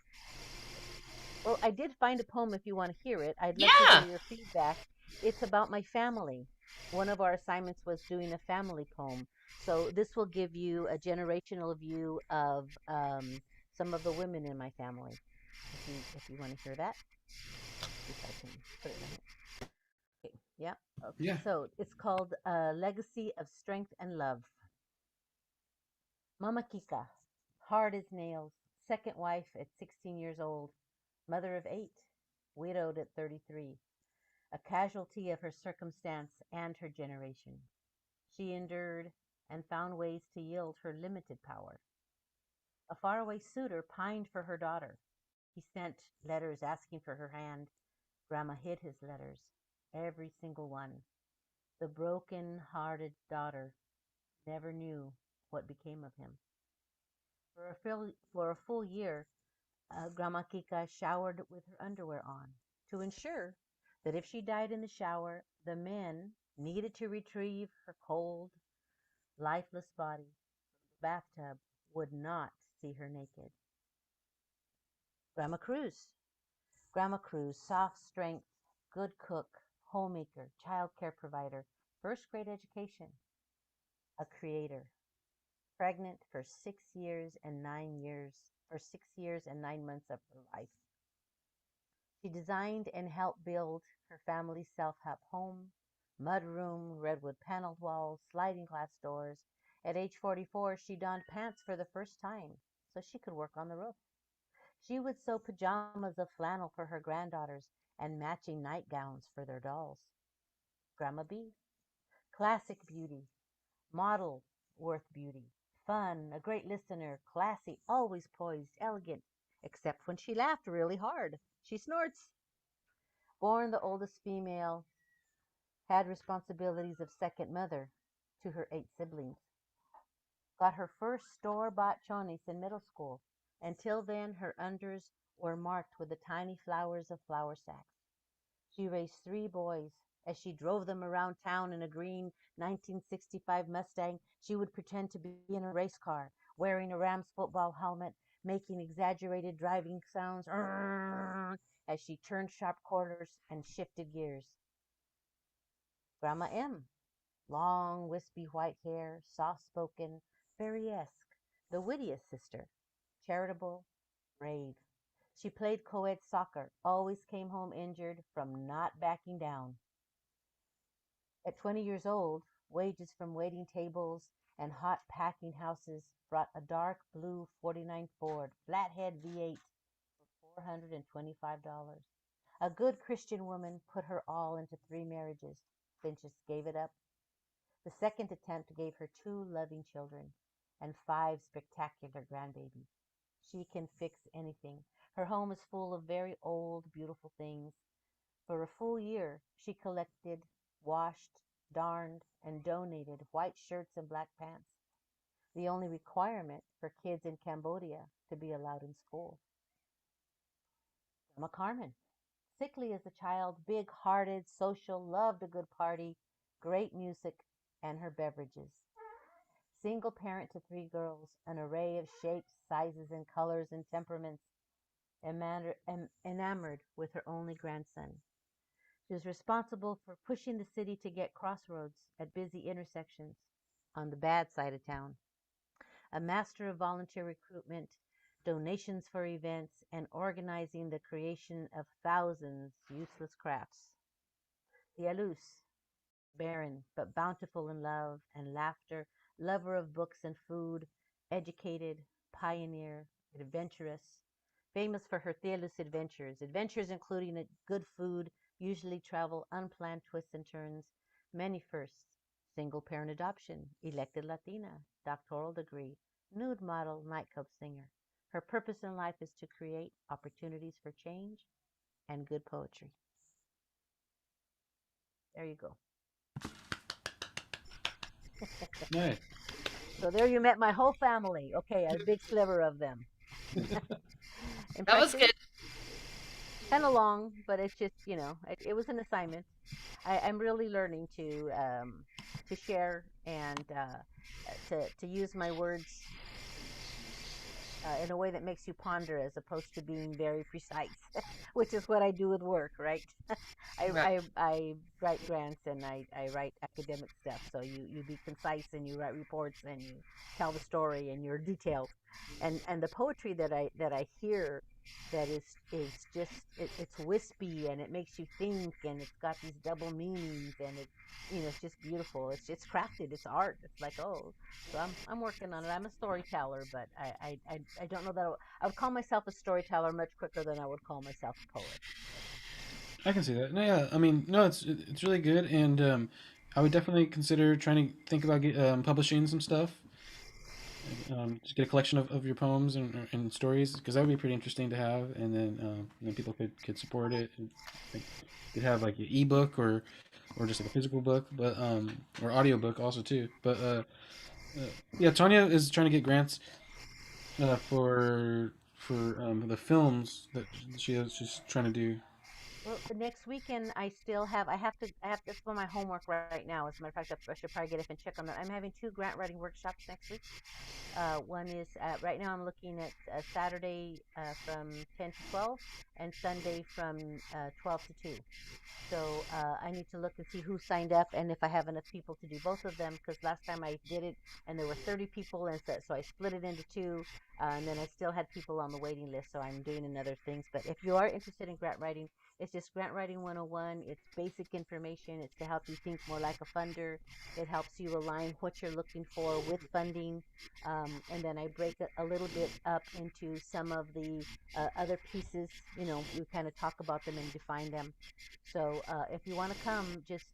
Well, I did find a poem if you want to hear it. I'd love to hear Yeah. your feedback. It's about my family. One of our assignments was doing a family poem. So this will give you a generational view of some of the women in my family. If you want to hear that, see if I can put it in here. Yeah. Okay. Yeah. So it's called Legacy of Strength and Love. Mama Kika, hard as nails, second wife at 16 years old, mother of 8, widowed at 33, a casualty of her circumstance and her generation. She endured and found ways to yield her limited power. A faraway suitor pined for her daughter. He sent letters asking for her hand. Grandma hid his letters, every single one. The broken-hearted daughter never knew what became of him. For a full year, Grandma Kika showered with her underwear on to ensure that if she died in the shower, the men needed to retrieve her cold, lifeless body from the bathtub would not see her naked. Grandma Cruz. Grandma Cruz, soft strength, good cook, homemaker, child care provider, first grade education, a creator. Pregnant for 6 years and 9 months of her life. She designed and helped build her family's self-help home, mudroom, redwood paneled walls, sliding glass doors. At age 44, she donned pants for the first time so she could work on the roof. She would sew pajamas of flannel for her granddaughters and matching nightgowns for their dolls. Grandma B, classic beauty, model worth beauty, fun, a great listener, classy, always poised, elegant, except when she laughed really hard. She snorts. Born the oldest female, had responsibilities of second mother to her 8 siblings. Got her first store-bought chonis in middle school. Until then, her unders were marked with the tiny flowers of flour sacks. She raised 3 boys. As she drove them around town in a green 1965 Mustang, she would pretend to be in a race car, wearing a Rams football helmet, making exaggerated driving sounds as she turned sharp corners and shifted gears. Grandma M, long, wispy white hair, soft-spoken, fairyesque, the wittiest sister, charitable, brave. She played co-ed soccer, always came home injured from not backing down. At 20 years old, wages from waiting tables and hot packing houses brought a dark blue '49 Ford flathead V8 for $425. A good Christian woman put her all into 3 marriages, then just gave it up. The second attempt gave her 2 loving children and 5 spectacular grandbabies. She can fix anything. Her home is full of very old, beautiful things. For a full year, she collected, washed, darned, and donated white shirts and black pants, the only requirement for kids in Cambodia to be allowed in school. Grandma Carmen, sickly as a child, big-hearted, social, loved a good party, great music, and her beverages. Single parent to 3 girls, an array of shapes, sizes, and colors and temperaments, enamored with her only grandson. She was responsible for pushing the city to get crossroads at busy intersections on the bad side of town. A master of volunteer recruitment, donations for events, and organizing the creation of thousands useless crafts. The Alus, barren but bountiful in love and laughter, lover of books and food, educated, pioneer, adventurous, famous for her Thealus adventures including good food, usually travel, unplanned twists and turns, many firsts, single parent adoption, elected Latina, doctoral degree, nude model, nightclub singer. Her purpose in life is to create opportunities for change and good poetry. There you go. Nice. So there you met my whole family. Okay, a big sliver of them. That was Impression? good. Kind of long, but it's just it was an assignment. I'm really learning to share and to use my words in a way that makes you ponder as opposed to being very precise, which is what I do with work, right? Right. I write grants and I write academic stuff. So you be concise and you write reports and you tell the story and you're detailed. And the poetry that I hear that is just it's wispy and it makes you think and it's got these double meanings and it's just beautiful. It's crafted. It's art. It's like, oh, so I'm working on it. I'm a storyteller, but I don't know that I would call myself a storyteller much quicker than I would call myself a poet. I can see that. No, yeah, I mean, no, it's really good, and I would definitely consider trying to think about publishing some stuff. Just get a collection of your poems and stories because that would be pretty interesting to have, and then people could support it. And, like, you could have like an ebook or just like a physical book, but or audio book also too. But uh, yeah, Tanya is trying to get grants for the films that she's trying to do. Well, next weekend I have that's for my homework right now. As a matter of fact, I should probably get up and check on that. I'm having two grant writing workshops next week. One is right now I'm looking at Saturday from 10 to 12 and Sunday from 12 to 2. So I need to look and see who signed up and if I have enough people to do both of them because last time I did it and there were 30 people and so I split it into two and then I still had people on the waiting list. So I'm doing another things. But if you are interested in grant writing, it's just Grant Writing 101. It's basic information. It's to help you think more like a funder. It helps you align what you're looking for with funding. And then I break it a little bit up into some of the other pieces. We kind of talk about them and define them. So if you want to come, just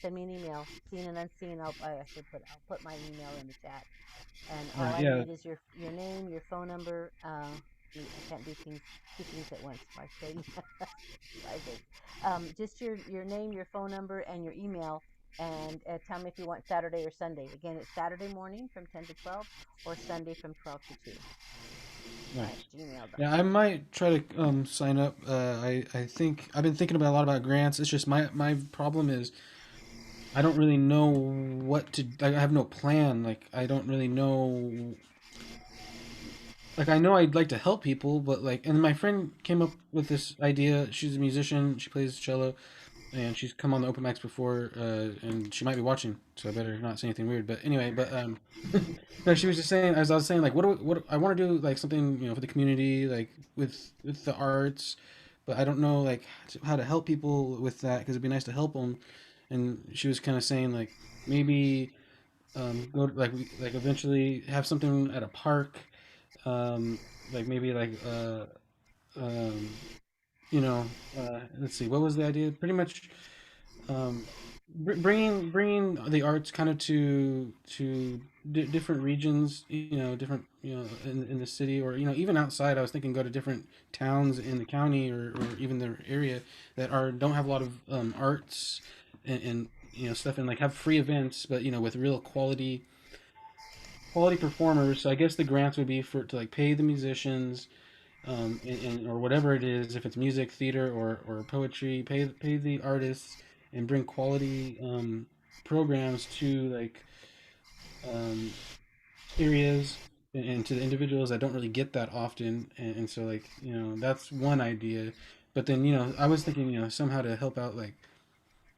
send me an email, seen and unseen. I'll put my email in the chat, and All all right, I yeah, need is your name, your phone number. I can't do two things at once. My thing, I think. Just your name, your phone number, and your email, and tell me if you want Saturday or Sunday. Again, it's Saturday morning from 10 to 12, or Sunday from 12 to 2 at nice. Yeah, I gmail.com. might try to sign up. I think I've been thinking about a lot about grants. It's just my problem is I don't really know what to. Like, I have no plan. Like I don't really know. Like I know I'd like to help people, but like, and my friend came up with this idea. She's a musician. She plays cello, and she's come on the open mics before, and she might be watching, so I better not say anything weird. But anyway, no, she was just saying, as I was saying, like, what I want to do, like something, for the community, like with the arts, but I don't know like how to help people with that because it'd be nice to help them. And she was kind of saying like maybe go like eventually have something at a park, like maybe like um, let's see, what was the idea? Pretty much um, bringing the arts kind of to different regions, different in the city or even outside. I was thinking go to different towns in the county or even the area that are don't have a lot of arts and stuff and like have free events, but with real quality performers. So I guess the grants would be for to like pay the musicians and or whatever it is, if it's music, theater, or poetry, pay the artists and bring quality programs to like um, areas and to the individuals that don't really get that often, and so like that's one idea. But then I was thinking somehow to help out like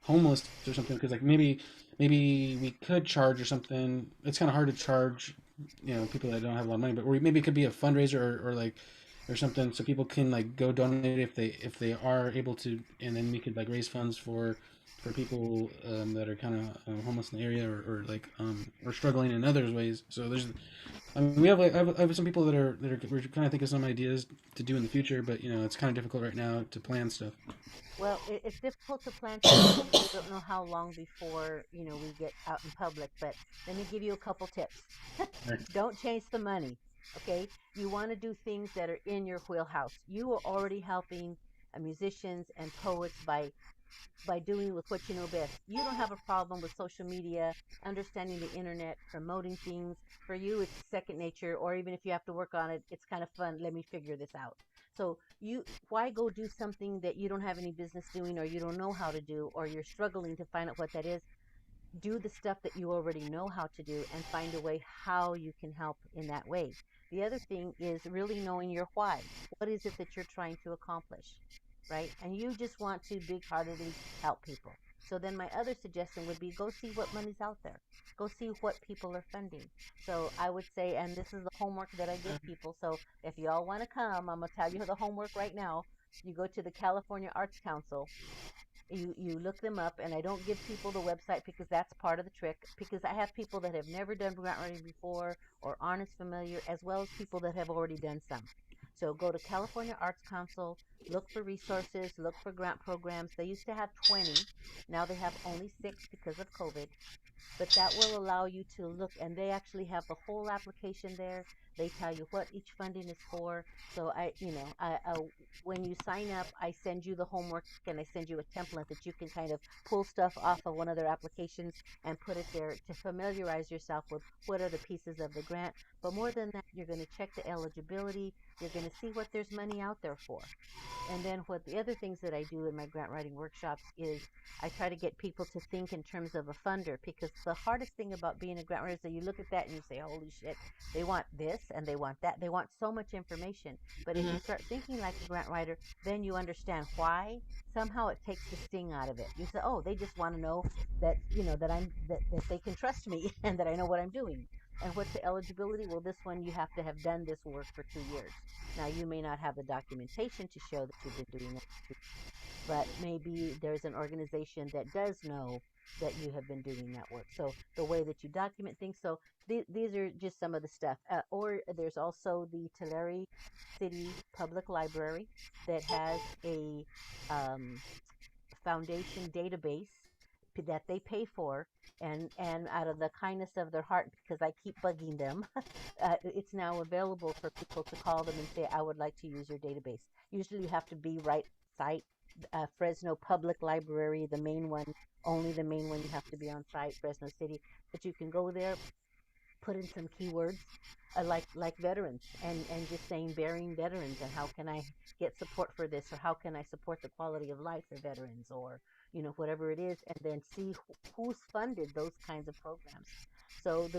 homeless or something because like maybe we could charge or something. It's kind of hard to charge people that don't have a lot of money, but maybe it could be a fundraiser or like or something so people can like go donate if they are able to, and then we could like raise funds for people that are kind of homeless in the area or like or struggling in other ways. So there's I mean we have like I have some people that are we're kind of thinking of some ideas to do in the future, but it's kind of difficult right now to plan stuff. Well, it's difficult to plan stuff when you don't know how long before we get out in public. But let me give you a couple tips. Right. Don't chase the money. Okay, you want to do things that are in your wheelhouse. You are already helping musicians and poets by doing with what you know best. You don't have a problem with social media, understanding the internet, promoting things. For you, it's second nature, or even if you have to work on it, it's kind of fun. Let me figure this out. So why go do something that you don't have any business doing, or you don't know how to do, or you're struggling to find out what that is? Do the stuff that you already know how to do and find a way how you can help in that way. The other thing is really knowing your why. What is it that you're trying to accomplish? right? And you just want to big heartedly help people. So then my other suggestion would be go see what money's out there. Go see what people are funding. So I would say, and this is the homework that I give people. So if y'all want to come, I'm gonna tell you the homework right now. You go to the California Arts Council, you look them up, and I don't give people the website because that's part of the trick, because I have people that have never done grant writing before or aren't as familiar, as well as people that have already done some. So go to California Arts Council, look for resources, look for grant programs. They used to have 20, now they have only 6 because of COVID, but that will allow you to look, and they actually have the whole application there. They tell you what each funding is for. So when you sign up, I send you the homework and I send you a template that you can kind of pull stuff off of one of their applications and put it there to familiarize yourself with what are the pieces of the grant. But more than that, you're going to check the eligibility. You're going to see what there's money out there for. And then what the other things that I do in my grant writing workshops is I try to get people to think in terms of a funder, because the hardest thing about being a grant writer is that you look at that and you say, holy shit, they want this and they want that. They want so much information. But if you Mhm. start thinking like a grant writer, then you understand why. Somehow it takes the sting out of it. You say, oh, they just want to know that, that they can trust me and that I know what I'm doing. And what's the eligibility? Well, this one you have to have done this work for 2 years. Now, you may not have the documentation to show that you've been doing it for 2 years, but maybe there's an organization that does know that you have been doing that work. So the way that you document things. So these are just some of the stuff. Or there's also the Tulare City Public Library that has a um, foundation database that they pay for, and out of the kindness of their heart, because I keep bugging them, it's now available for people to call them and say, I would like to use your database. Usually you have to be right site. Fresno Public Library, the main one, only the main one, you have to be on site, Fresno City. But you can go there, put in some keywords, like veterans, and just saying burying veterans, and how can I get support for this, or how can I support the quality of life of veterans, or whatever it is, and then see who's funded those kinds of programs. So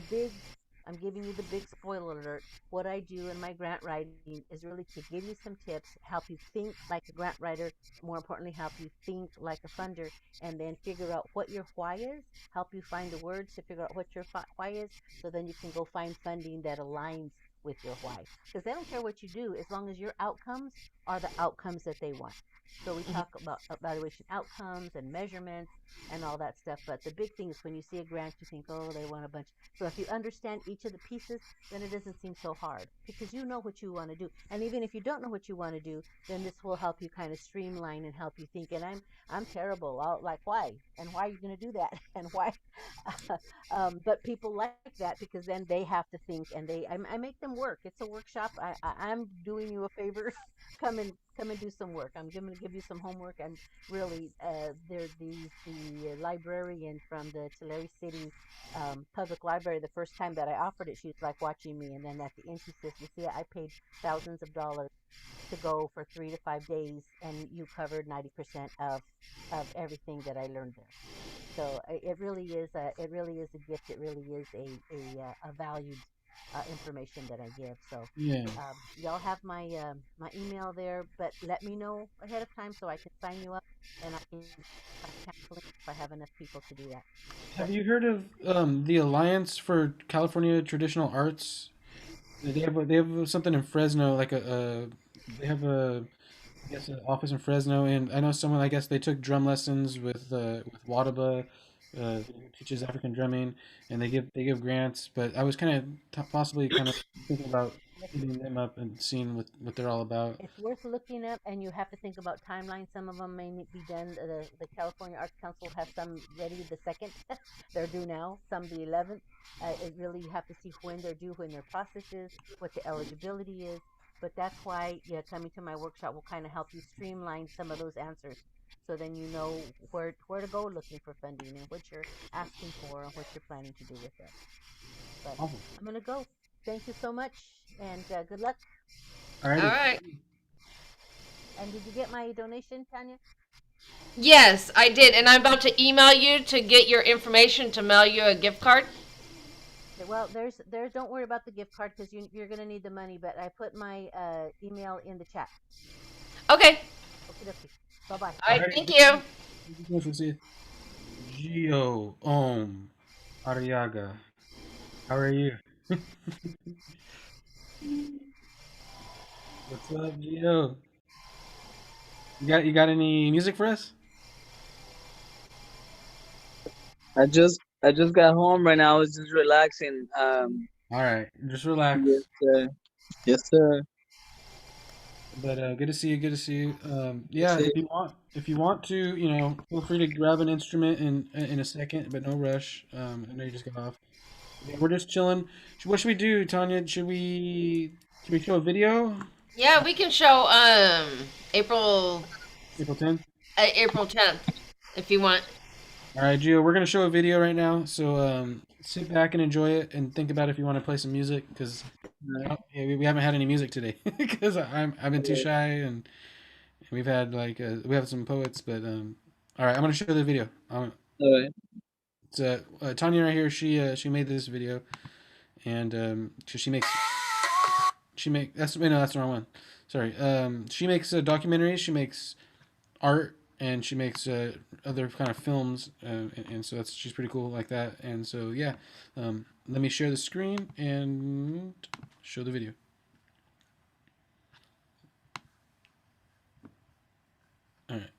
I'm giving you the big spoiler alert. What I do in my grant writing is really to give you some tips, help you think like a grant writer, more importantly, help you think like a funder, and then figure out what your why is, help you find the words to figure out what your why is, so then you can go find funding that aligns with your why. Because they don't care what you do as long as your outcomes are the outcomes that they want. So we talk about evaluation outcomes and measurements and all that stuff. But the big thing is when you see a grant, you think, oh, they want a bunch. So if you understand each of the pieces, then it doesn't seem so hard because you know what you want to do. And even if you don't know what you want to do, then this will help you kind of streamline and help you think. And I'm terrible. Like, why? And why are you going to do that? And why? But people like that because then they have to think, and I make them work. It's a workshop. I'm doing you a favor. Come and do some work. I'm going to give you some homework. And really, the librarian from the Tulare City Public Library. The first time that I offered it, she was like watching me, and then at the end she says, "You see, I paid thousands of dollars to go for 3 to 5 days, and you covered 90% of everything that I learned there." So it really is a gift. It really is a valued information that I give. So Yeah. y'all have my email there, but let me know ahead of time so I can sign you up, and I can start canceling if I have enough people to do that. Have But you heard of the Alliance for California Traditional Arts? They have something in Fresno, like they have a I guess an office in Fresno, and I know someone. I guess they took drum lessons with Wadaba, who teaches African drumming, and they give grants. But I was kind of possibly kind of thinking about yes, hitting them up and seeing what they're all about. it's worth looking up, and you have to think about timelines. Some of them may be done. The California Arts Council has some ready the second. They're due now. Some the 11th. It really, you have to see when they're due, when their process is, what the eligibility is. But that's why, yeah, coming to my workshop will kind of help you streamline some of those answers. So then you know where to go looking for funding and what you're asking for and what you're planning to do with it. But Awesome. I'm gonna go. Thank you so much, and good luck. All Alrighty. right. And did you get my donation, Tanya? Yes, I did, and I'm about to email you to get your information to mail you a gift card. Well, there's. Don't worry about the gift card because you're gonna need the money. But I put my email in the chat. Okay. Okay, okay. Bye bye. All All right, right. thank you. Thank you so much. We'll see you. Gio Om Ariaga. How are you? What's up, Gio? You got any music for us? I just got home right now. I was just relaxing. All right, just Yes, relax. sir. Yes, sir. But good to see you. Good to see you. Yes, Yeah, sir. if you want to, feel free to grab an instrument in a second, but no rush. I know you just got off. Yeah, we're just chilling. What should we do, Tanya? Should we show a video? Yeah, we can show April April 10th. April 10th if you want. All right, Gio, we're gonna show a video right now. So sit back and enjoy it, and think about if you want to play some music, because Alright, yeah, we haven't had any music today because I've been too alright, shy, and we've had like we have some poets, but all right, I'm gonna show the video. alright. It's Tanya right here. She made this video, and she make that's no, that's the wrong one. Sorry. She makes documentaries. She makes art, and she makes other kind of films, and so that's she's pretty cool like that. And so yeah, let me share the screen and show the video. All right.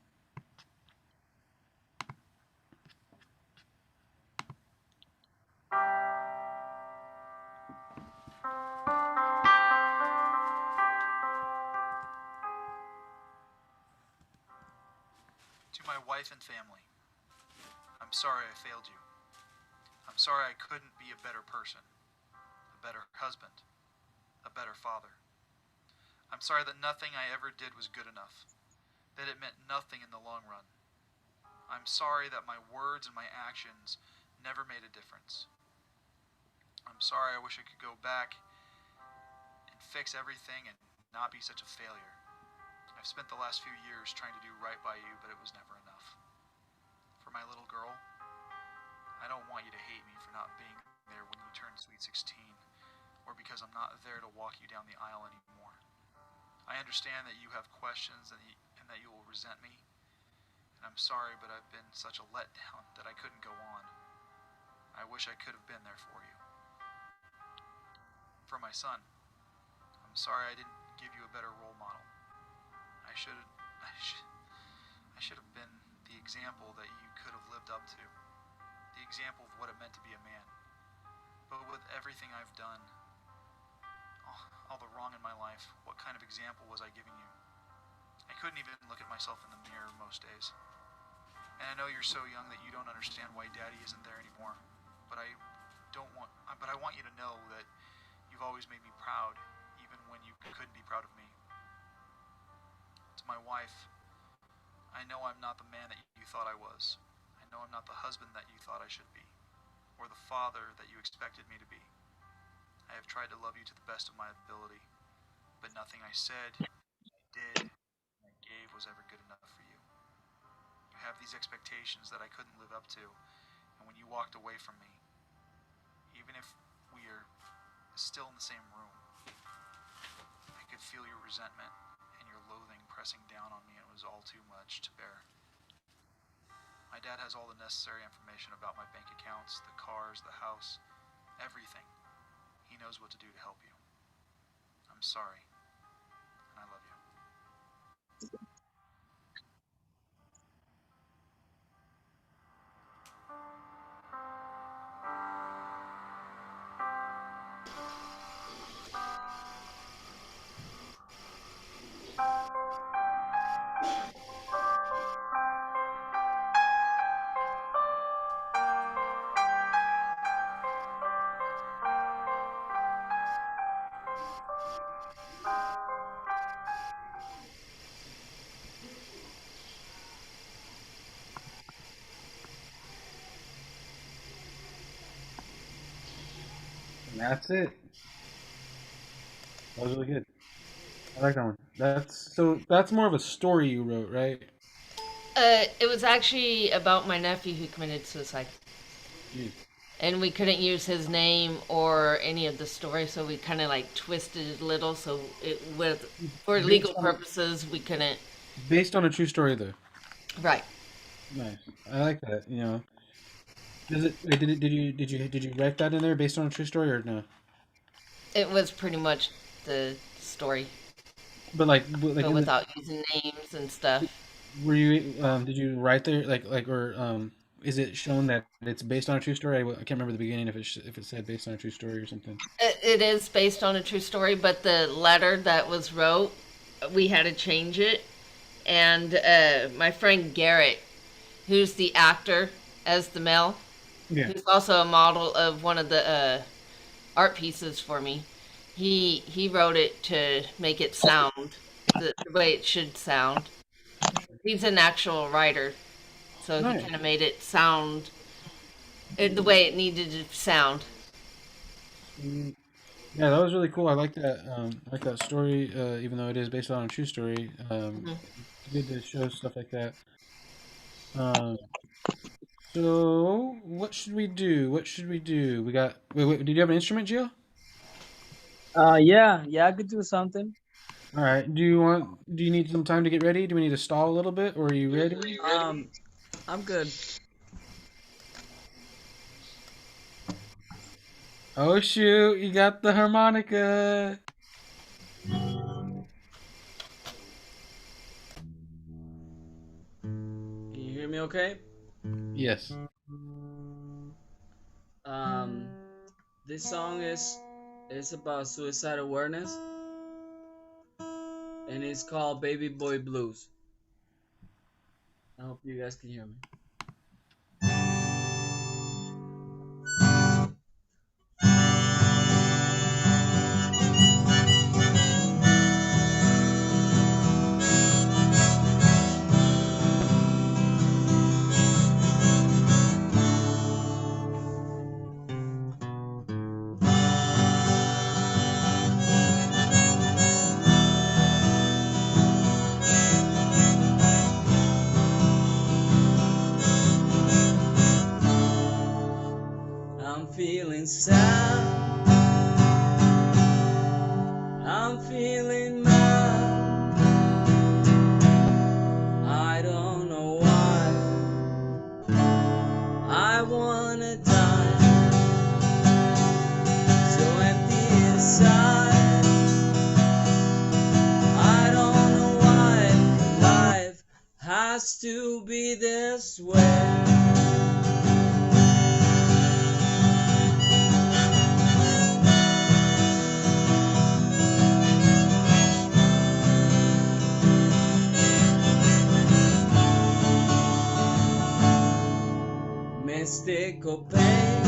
To my wife and family, I'm sorry I failed you. I'm sorry I couldn't be a better person, a better husband, a better father. I'm sorry that nothing I ever did was good enough, that it meant nothing in the long run. I'm sorry that my words and my actions never made a difference. I'm sorry I wish I could go back and fix everything and not be such a failure. I've spent the last few years trying to do right by you, but it was never enough. For my little girl, I don't want you to hate me for not being there when you turn sweet 16, or because I'm not there to walk you down the aisle anymore. I understand that you have questions and that you will resent me, and I'm sorry, but I've been such a letdown that I couldn't go on. I wish I could have been there for you. For my son, I'm sorry I didn't give you a better role model. I should I should I should have been the example that you could have lived up to. The example of what it meant to be a man. But with everything I've done, all the wrong in my life, what kind of example was I giving you? I couldn't even look at myself in the mirror most days. And I know you're so young that you don't understand why Daddy isn't there anymore. But I want you to know that you've always made me proud, even when you couldn't be proud of me. To my wife, I know I'm not the man that you thought I was. I know I'm not the husband that you thought I should be, or the father that you expected me to be. I have tried to love you to the best of my ability, but nothing I said, I did, and I gave was ever good enough for you. You have these expectations that I couldn't live up to, and when you walked away from me, even if we are still in the same room, I could feel your resentment and your loathing pressing down on me, and it was all too much to bear. My dad has all the necessary information about my bank accounts, the cars, the house, everything. He knows what to do to help you. I'm sorry, and I love you. And that's it. That was really good. I like that one. That's more of a story you wrote, right? It was actually about my nephew who committed suicide. Jeez. And we couldn't use his name or any of the story, so we kind of like twisted it a little. So it with for Based legal on purposes, we couldn't. Based on a true story, though. Right. Nice. I like that. Does it? Wait, did you write that in there based on a true story or no? It was pretty much the story, But like but in the without using names and stuff. were you did you write there or is it shown that it's based on a true story? I can't remember the beginning if it said based on a true story or something. It is based on a true story, but the letter that was wrote, we had to change it. And my friend Garrett, who's the actor as the Mel, Yeah. who's also a model of one of the art pieces for me, he wrote it to make it sound the way it should sound. He's an actual writer, so he Nice. kind of made it sound the way it needed to sound. Sweet. Yeah, that was really cool. I like that. I like that story, even though it is based on a true story. Mhm. It's good to show stuff like that. Um, so what should we do? What should we do? We got. Wait. Did you have an instrument, Gio? Yeah, yeah, I could do something. All right. Do you need some time to get ready? Do we need to stall a little bit, or are you ready? I'm good. Oh shoot! You got the harmonica. Can you hear me okay? Yes. Um, this song is about suicide awareness, and it's called Baby Boy Blues. I hope you guys can hear me. I'm feeling sad. I'm feeling mad. I don't know why. I wanna die. So empty inside. I don't know why life has to be this way. Mystical pain,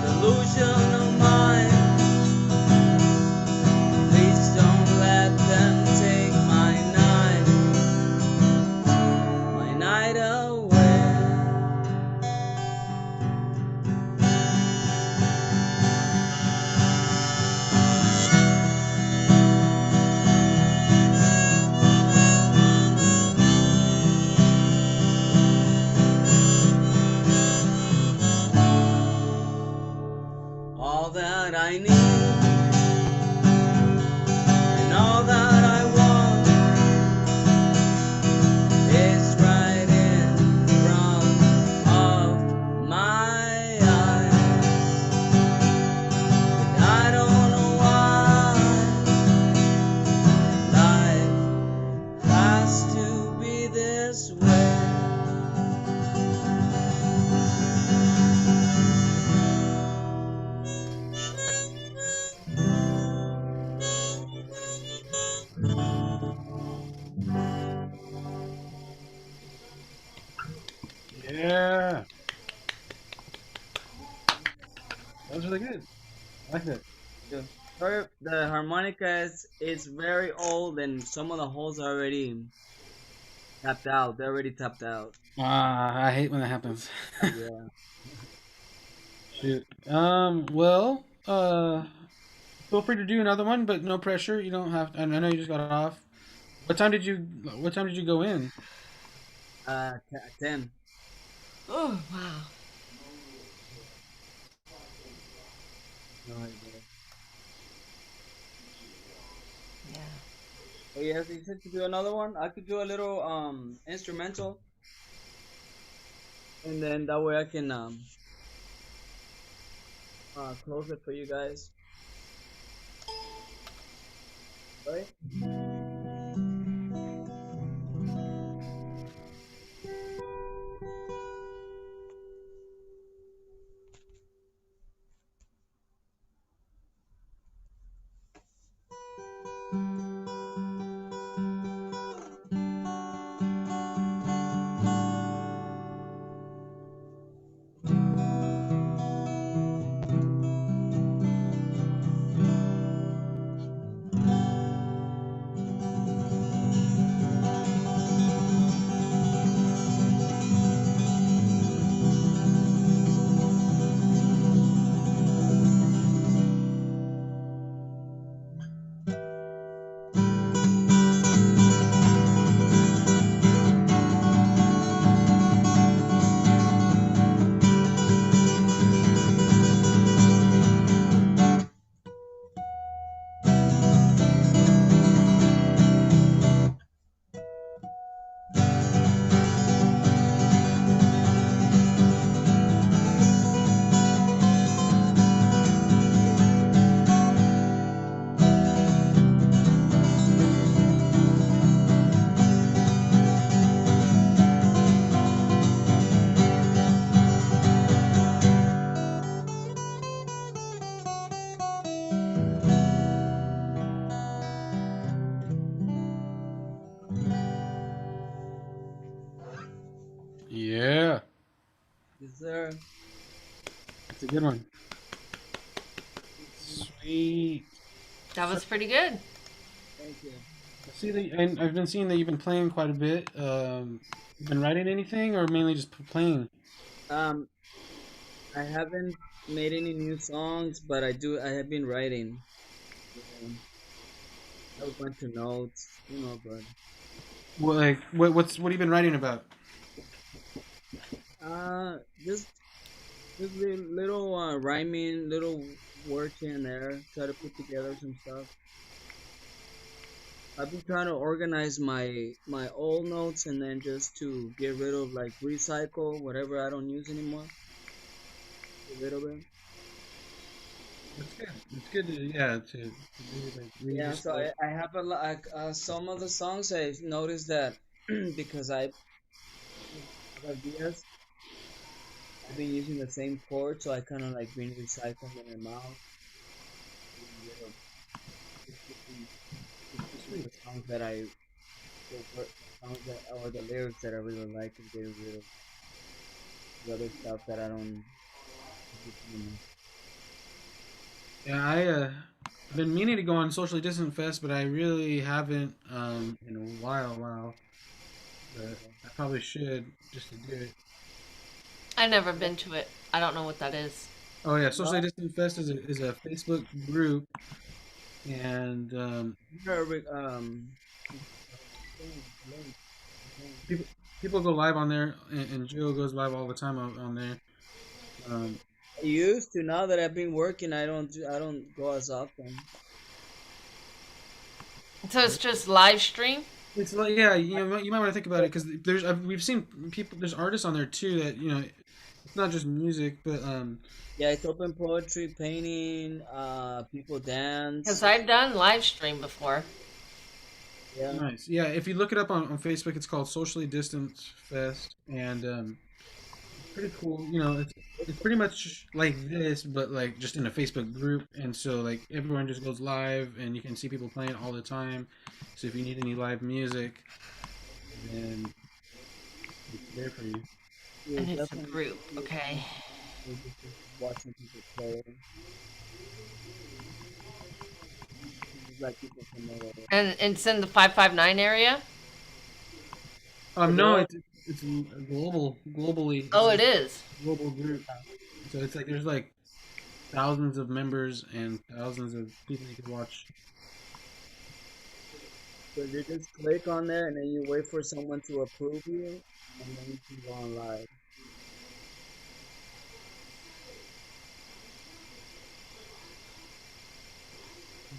delusional mind. Please don't let them take my night away. All that I need and all that I want is right in front of my eyes. But I don't know why life has to be this way. Yeah. That was really good. I like that. Yeah. Sorry, the harmonica is very old and some of the holes are already tapped out. They're already tapped out. I hate when that happens. Yeah. Shoot. Well. Feel free to do another one, but no pressure. You don't have. I know you just got off. What time did you? What time did you go in? 10. Oh wow. No idea. Yeah. Oh yes, you said to do another one. I could do a little instrumental, and then that way I can close it for you guys. Right? Yeah, Yes, sir. it's a good one. Sweet. That So, was pretty good. Thank you. I see that, and I've been seeing that you've been playing quite a bit. You been writing anything, or mainly just playing? Um, I haven't made any new songs, but I do. I have been writing. Um, I have a bunch of notes, but What have you been writing about? uh, just just little rhyming, little words here and there. Try to put together some stuff. I've been trying to organize my old notes and then just to get rid of like recycle whatever I don't use anymore. A little bit. It's good. It's good to do like read your Yeah, so stuff. I have a lot. Some of the songs I've noticed that because I have ideas, I've been using the same chord, so I kind of like been recycling them out, getting rid of just the songs that the songs that or the lyrics that I really like, and getting rid of the other stuff that I don't use anymore. Yeah, I've been meaning to go on Socially Distant Fest, but I really haven't in a while. But I probably should just to do it. I never been to it. I don't know what that is. Oh yeah, Socially No, Distant Fest is a Facebook group, and never, people people go live on there, and Joe goes live all the time on there. Um, I used to. Now that I've been working, I don't go as often. So it's just live stream. it's like yeah, you might want to think about it because we've seen people there's artists on there too that it's not just music, but Yeah, it's open poetry, painting, people Because dance. I've done live stream before. Yeah, nice. Yeah, if you look it up on Facebook, it's called Socially Distant Fest, and it's pretty cool. It's pretty much like this, but like just in a Facebook group, and so like everyone just goes live, and you can see people playing all the time. So if you need any live music, then it's there for you. yeah, And it's a definitely. group, okay. Just watching people play. Just like people from all over. And it's in the 559 area? No, They're all it's globally. It's Oh, it a is. global group. So it's like there's like thousands of members and thousands of people you can watch. so you just click on there and then you wait for someone to approve you, and then you can go on live.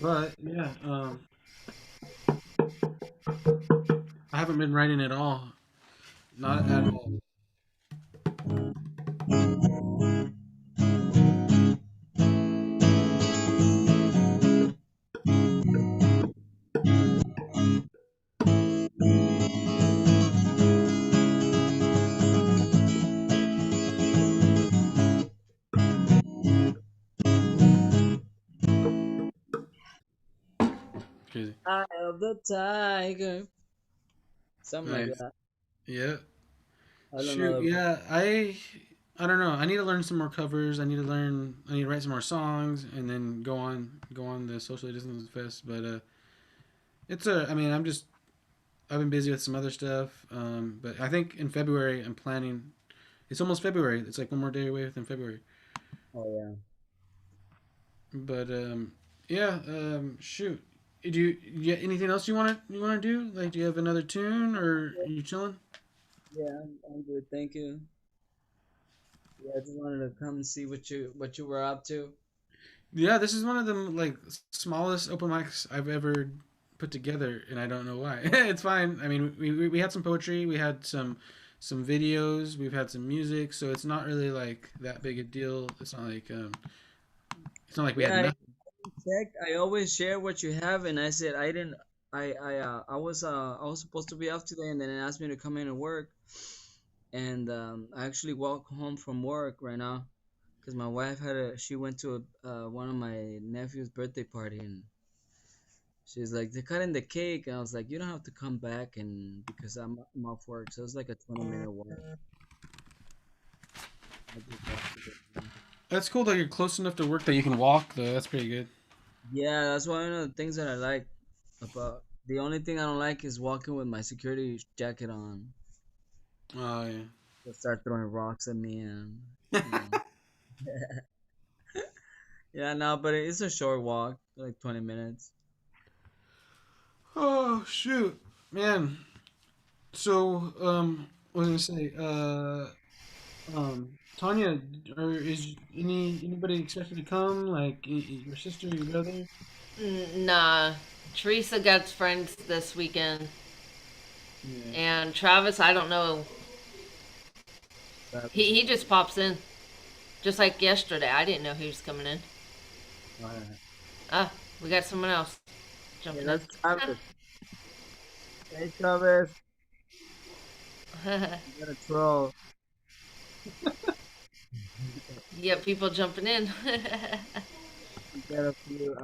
But yeah, haven't been writing at all. Not at all. Crazy. Eye of the tiger. Something like Nice. that. Yeah. I don't Shoot. know. Yeah. I don't know. I need to learn some more covers. I need to learn. I need to write some more songs, and then go on the socially distanced fest. But it's a. I mean, I've been busy with some other stuff. But I think in February I'm planning. It's almost February. It's like one more day away within February. Oh yeah. But yeah. Shoot. Do you get anything else you want to do? Like, do you have another tune, or are you chilling? Yeah, I'm good. Thank you. Yeah, I just wanted to come and see what you were up to. Yeah, this is one of the like smallest open mics I've ever put together, and I don't know why. It's fine. I mean, we had some poetry, we had some videos, we've had some music, so it's not really like that big a deal. It's not like we had Yeah, I nothing. checked. I always share what you have, and I said I didn't. I was supposed to be off today, and then it asked me to come in and work. And I actually walk home from work right now because my wife she went to one of my nephew's birthday party, and she's like, they're cutting the cake, and I was like, you don't have to come back, and because I'm off work, so it's like a 20-minute walk. I just walked to the. That's cool that you're close enough to work that you can walk, though. That's pretty good. Yeah, that's one of the things that I like about. The only thing I don't like is walking with my security jacket on. Oh They'll start throwing rocks at me, and you yeah. know. Yeah, no, but it's a short walk, like 20 minutes. Oh shoot, man. So what was I gonna say? Tanya, or is anybody expected to come? Like your sister, your brother? Nah. Teresa got friends this weekend. Yeah. And Travis, I don't know. But, He just pops in. Just like yesterday. I didn't know he was coming in. Ah, we got someone else yeah, jumping in. that's Travis. Hey, Travis, you got a troll. You got people jumping in. You got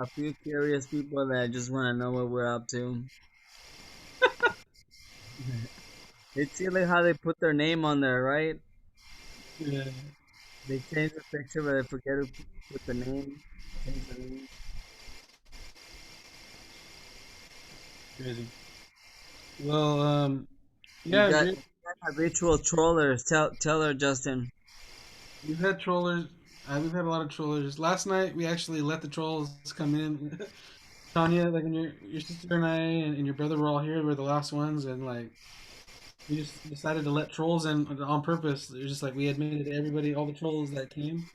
a few curious people that just want to know what we're up to. It's silly how they put their name on there, right? Yeah. They change the picture, but they forget to put the name. Change the name. Crazy. Well, We yeah, got dude, habitual trollers. Tell her, Justin. we've had trollers. We've had a lot of trollers. Last night we actually let the trolls come in. Tanya, like, and your sister and I and your brother were all here. We were the last ones, and like we just decided to let trolls in on purpose. It was just like we admitted everybody, all the trolls that came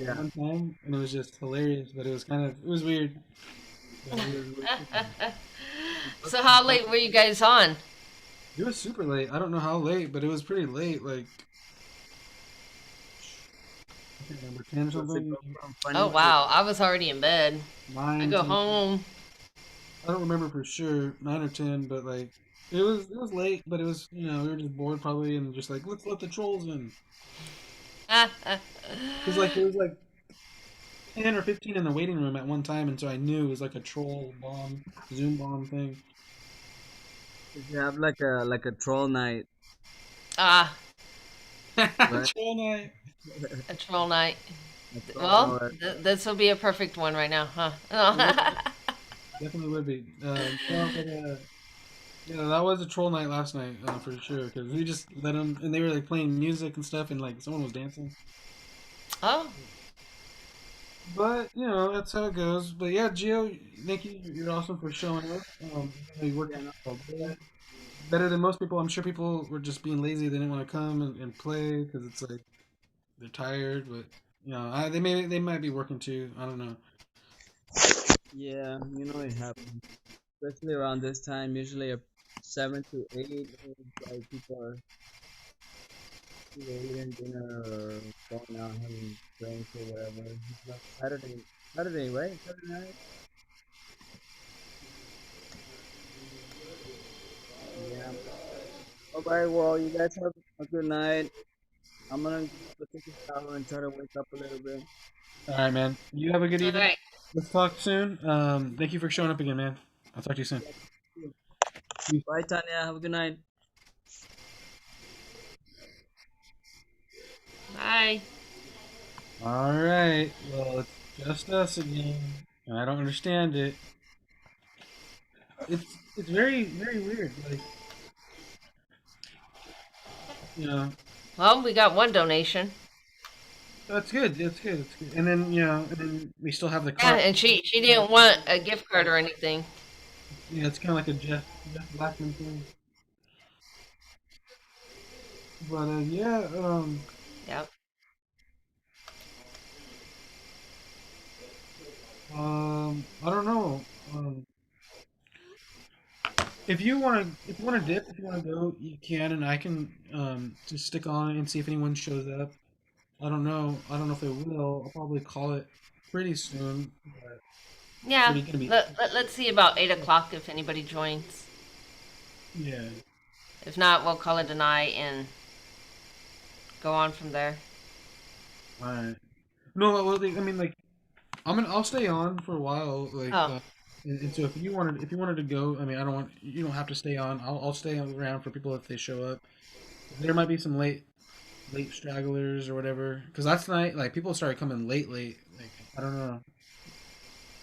at Yeah. one time, and it was just hilarious. But it was weird. But So how late were you guys on? it was super late. I don't know how late, but it was pretty late. Like I can't remember 10 or What's it something, go from Oh funny to wow, I was already in bed. I 9, go 10. home. I don't remember for sure, 9 or 10, but like it was late, but it was we were just bored probably, and just like let's let the trolls in, because like there was like 10 or 15 in the waiting room at one time, and so I knew it was like a troll bomb, Zoom bomb thing. If you have like a troll night, Ah, right? Troll night. a troll night. A troll Well, night. this will be a perfect one right now, huh? It would definitely would be. Yeah, but, yeah, that was a troll night last night for sure, because we just let them, and they were like playing music and stuff, and like someone was dancing. Oh, But that's how it goes. But yeah, Gio, thank you. You're awesome for showing up. You worked Yeah, no, better than most people. I'm sure people were just being lazy. They didn't want to come and play because it's like they're tired. But they might be working too. I don't know. yeah, it happens, especially around this time. Usually, 7 to 8. Like people are either eating dinner or going out having drinks or whatever. It's like Saturday, right? Saturday night. Yeah. All right. Well, you guys have a good night. I'm gonna go take a shower and try to wake up a little bit. All right, man. You have a good All evening. right. Let's talk soon. Thank you for showing up again, man. I'll talk to you soon. Bye, Tanya. Have a good night. Bye. All right. Well, it's just us again, and I don't understand it. It's very weird. Like, you know, Well, we got one donation. that's good. That's good. That's good. And then and then we still have the Yeah, card. and she didn't want a gift card or anything. Yeah, it's kind of like a Jeff Blackman thing. But yeah, Yep. I don't know. If you want to dip, if you want to go, you can, and I can just stick on and see if anyone shows up. I don't know. I don't know if they will. I'll probably call it pretty soon. But what Yeah. are you gonna be? Let's see about 8 o'clock if anybody joins. Yeah. If not, we'll call it a night and go on from there. All right. No, well, I mean, like, I'll stay on for a while, like, Oh, and so if you wanted to go, I mean, you don't have to stay on. I'll stay around for people if they show up. There might be some late stragglers or whatever, because last night, like, people started coming late. Like, I don't know.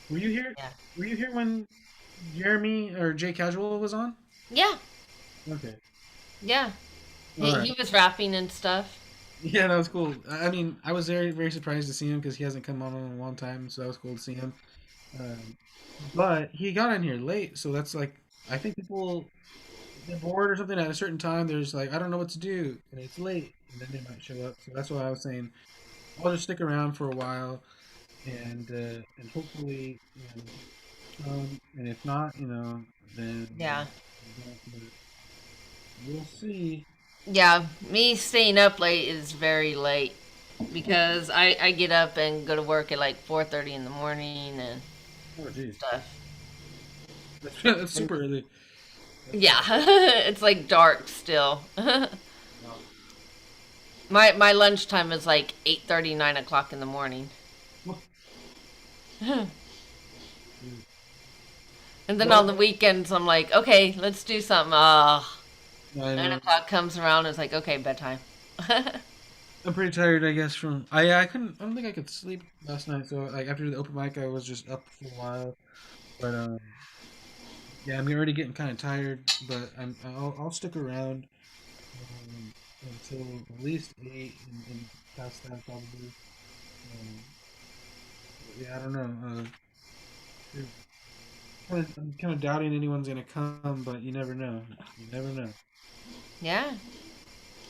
Were you here? yeah. Were you here when Jeremy or Jay Casual was on? Yeah. Okay. Yeah. All He right. was rapping and stuff. Yeah, that was cool. I mean, I was very surprised to see him because he hasn't come on in a long time, so that was cool to see him. Um, but he got in here late, so that's like I think people they're bored or something at a certain time. There's like I don't know what to do, and it's late, and then they might show up. So that's why I was saying I'll just stick around for a while, and hopefully and if not, then Yeah. we'll see. Yeah. Me staying up late is very late because I get up and go to work at like 4:30 in the morning and Oh, geez, stuff. that's And super early. yeah, it's like dark still. My lunchtime is like 8:30, 9 o'clock in the morning. And then on Well, the weekends, I'm like, okay, let's do something. Ah, I nine know. o'clock comes around. It's like, okay, bedtime. I'm pretty tired, I guess. From I couldn't. I don't think I could sleep last night. So like after the open mic, I was just up for a while. But yeah, I'm already getting kind of tired. But I'll stick around until at least 8 and past that probably. Um, yeah, I don't know. I'm kind of doubting anyone's gonna come, but you never know. You never know. Yeah,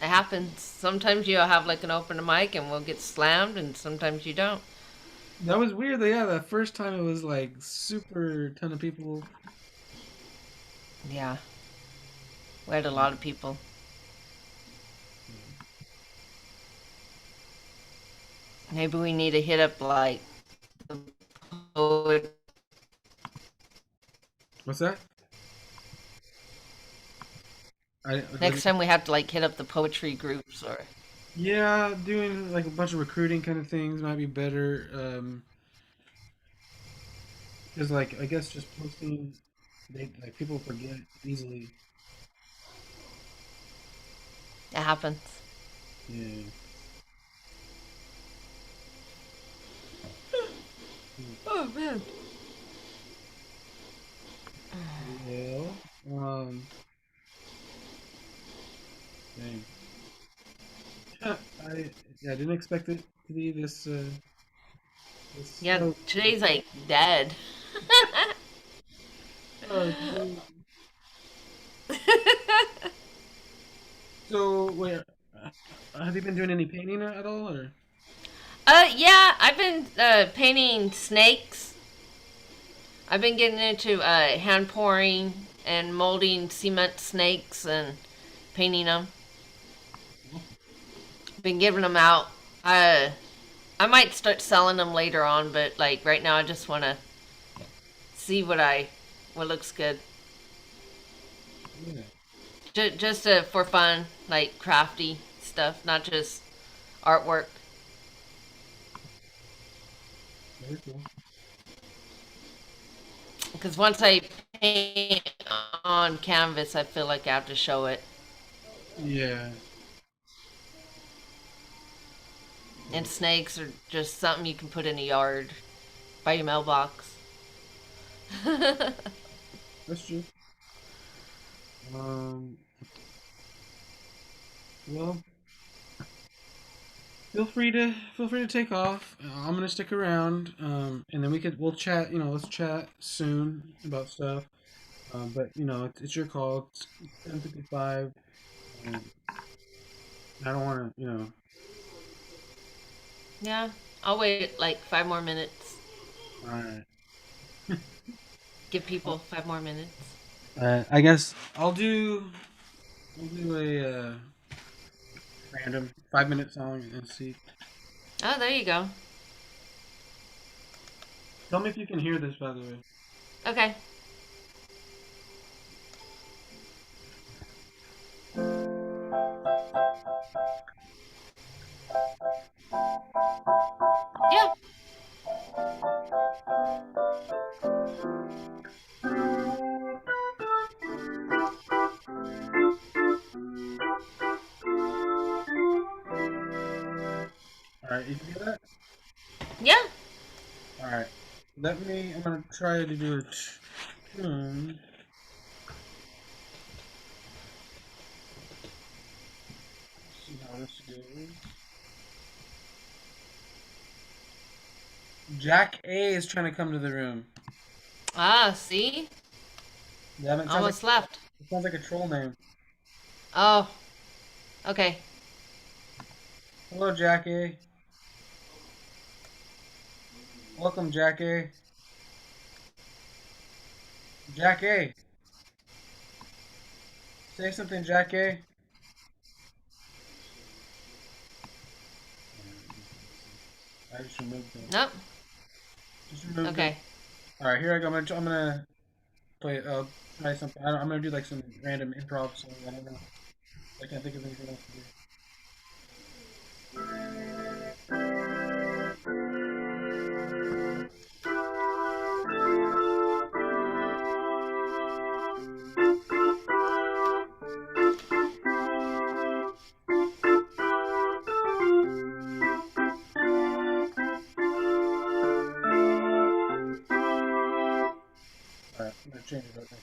it happens. Sometimes you'll have like an open mic and we'll get slammed, and sometimes you don't. That was weird. Though, yeah, that first time it was like super ton of people. Yeah, we had a lot of people. Maybe we need to hit up like the poet. What's that? Next time we have to like hit up the poetry groups or Yeah, doing like a bunch of recruiting kind of things might be better. Because like I guess just posting, like people forget easily. it happens. Yeah. Oh man. Yeah. Um. Dang. I yeah, I didn't expect it to be this Yeah, so. today's like dead. Geez. So wait, have you been doing any painting at all, or? Yeah, I've been painting snakes. I've been getting into hand pouring and molding cement snakes and painting them. Been giving them out. I might start selling them later on, but like right now, I just want to see what looks good. Yeah. Just for fun, like crafty stuff, not just artwork. Very cool. Because once I paint on canvas, I feel like I have to show it. Yeah. And snakes are just something you can put in a yard by your mailbox. That's true. Um, well, feel free to take off. I'm gonna stick around, and then we'll chat. Let's chat soon about stuff. But it's your call. It's 10:55. Um, I don't want to. Yeah, I'll wait like 5 more minutes. All right. Give people 5 more minutes. I guess I'll do a random 5 minute song and see. Oh, there you go. Tell me if you can hear this, by the way. Okay. Yeah. All right, you can hear that. Yeah. All right. I'm gonna try to do a tune. See how this goes. Jack A is trying to come to the room. Ah, see? Yeah, Almost left. it sounds like a troll name. Oh, okay. Hello, Jack A. Welcome, Jack A. Jack A. Say something, Jack A. I just removed him. Nope. Just removed him. Okay. All right, here I go. I'm gonna play. Try something. I'm gonna do like some random improv song. I don't know. I can't think of anything else to do. All right, I'm gonna change it up actually.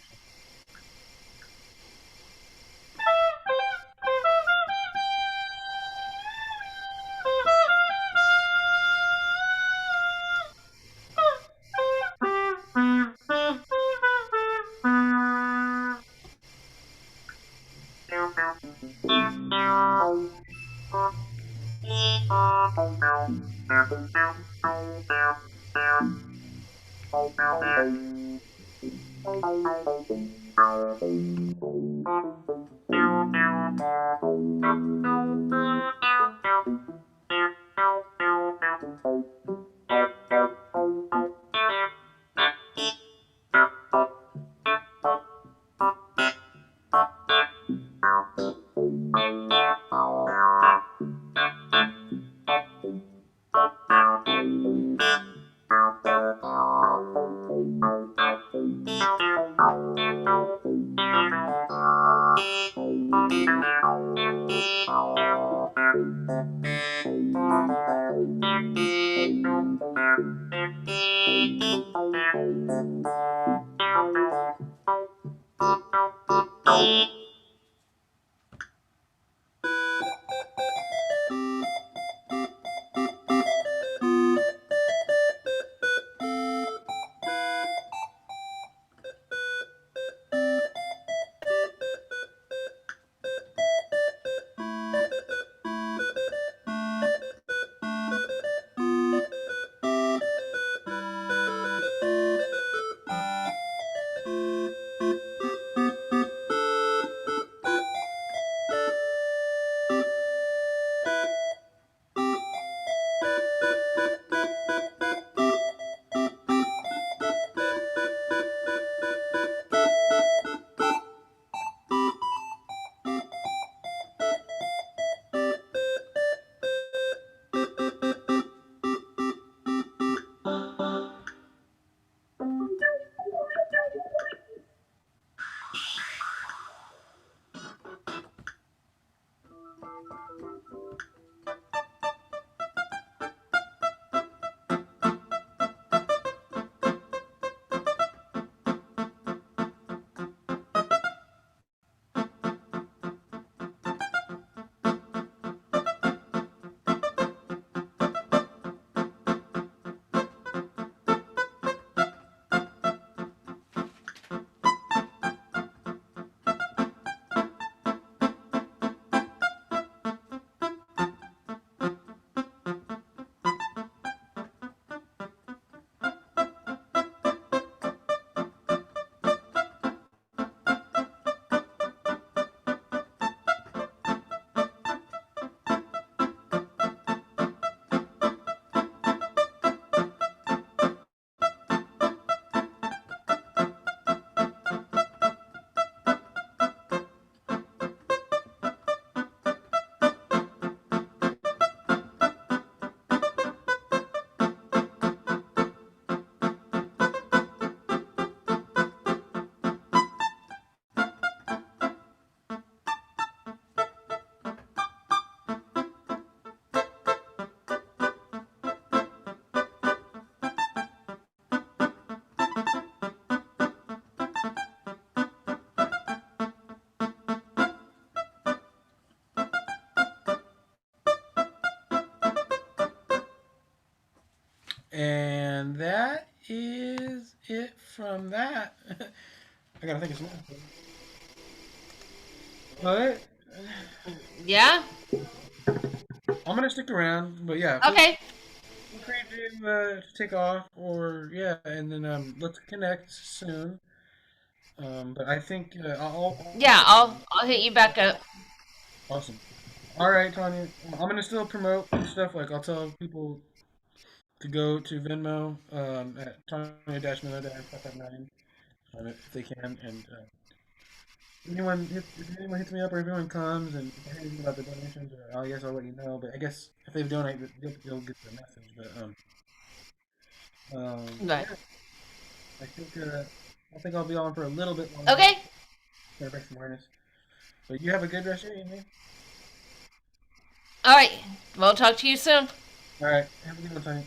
than that. I gotta think of something. But Yeah. I'm gonna stick around. But yeah, Okay. feel free to take off, or yeah, and then let's connect soon. But I think Yeah, I'll hit you back up. awesome. All right, Tanya. I'm gonna still promote stuff. Like I'll tell people to go to Venmo at Tanya-Miller-559 if they can. And if anyone hits me up or if anyone comes and if I hear anything about the donations, I guess I'll let you know. But I guess if they donate, you'll get the message. But Right. yeah, I think I'll be on for a little bit longer. Okay. Gotta bring some awareness. But you have a good rest of your evening. All right. We'll talk to you soon. All right. Have a good one, Tanya.